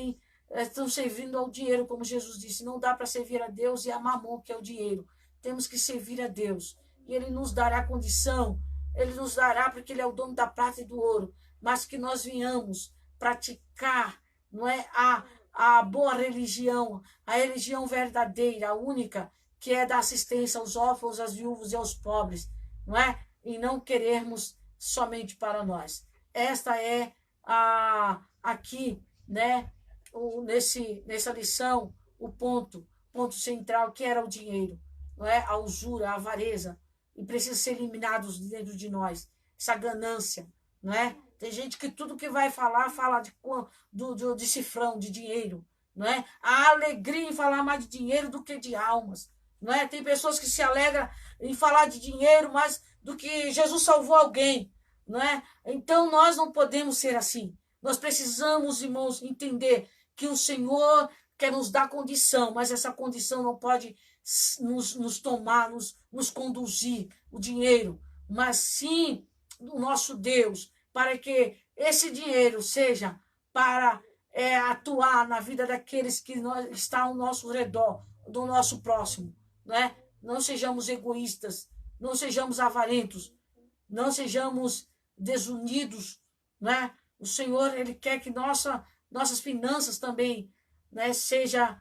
estão servindo ao dinheiro, como Jesus disse. Não dá para servir a Deus e a mamon, que é o dinheiro. Temos que servir a Deus. E Ele nos dará condição. Ele nos dará, porque Ele é o dono da prata e do ouro. Mas que nós venhamos praticar, não é, a boa religião, a religião verdadeira, a única, que é da assistência aos órfãos, às viúvas e aos pobres, não é? E não querermos somente para nós. Esta é aqui, né, nessa lição, o ponto central, que era o dinheiro, não é? A usura, a avareza, e precisa ser eliminados dentro de nós. Essa ganância, não é? Tem gente que tudo que vai falar, fala de cifrão, de dinheiro, não é? A alegria em falar mais de dinheiro do que de almas, não é? Tem pessoas que se alegram em falar de dinheiro mais do que Jesus salvou alguém, não é? Então nós não podemos ser assim. Nós precisamos, irmãos, entender que o Senhor quer nos dar condição, mas essa condição não pode nos tomar, nos conduzir o dinheiro, mas sim o nosso Deus, para que esse dinheiro seja para atuar na vida daqueles que estão ao nosso redor, do nosso próximo, né? Não sejamos egoístas, não sejamos avarentos, não sejamos desunidos, né? O Senhor, Ele quer que nossas finanças também, né, sejam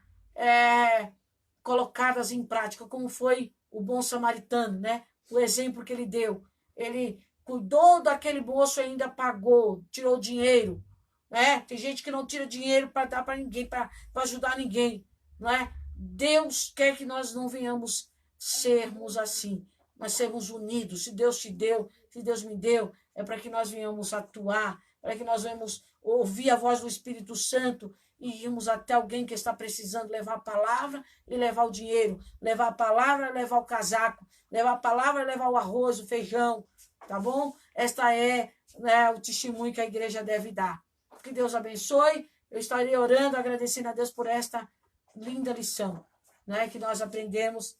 colocadas em prática, como foi o bom samaritano, né? O exemplo que ele deu. Ele cuidou daquele moço e ainda pagou, tirou dinheiro, né? Tem gente que não tira dinheiro para dar para ninguém, para ajudar ninguém, não é? Deus quer que nós não venhamos sermos assim, mas sermos unidos. Se Deus te deu, se Deus me deu, é para que nós venhamos atuar, para que nós venhamos ouvir a voz do Espírito Santo e irmos até alguém que está precisando levar a palavra e levar o dinheiro, levar a palavra e levar o casaco, levar a palavra e levar o arroz, o feijão, tá bom? Esta é, né, o testemunho que a igreja deve dar. Que Deus abençoe. Eu estarei orando, agradecendo a Deus por esta linda lição, né, que nós aprendemos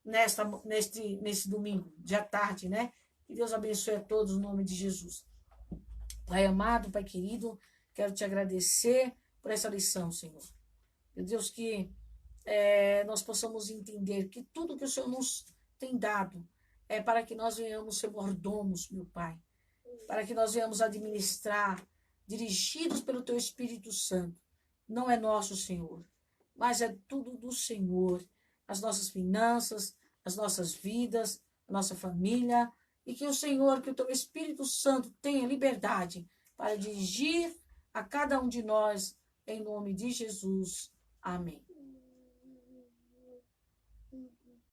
nesse domingo, de à tarde, né? Que Deus abençoe a todos, no nome de Jesus. Pai amado, Pai querido, quero te agradecer por essa lição, Senhor. Meu Deus, que nós possamos entender que tudo que o Senhor nos tem dado é para que nós venhamos ser mordomos, meu Pai, para que nós venhamos administrar, dirigidos pelo Teu Espírito Santo. Não é nosso, Senhor, mas é tudo do Senhor. As nossas finanças, as nossas vidas, a nossa família, e que o Senhor, que o Teu Espírito Santo tenha liberdade para dirigir a cada um de nós, em nome de Jesus. Amém.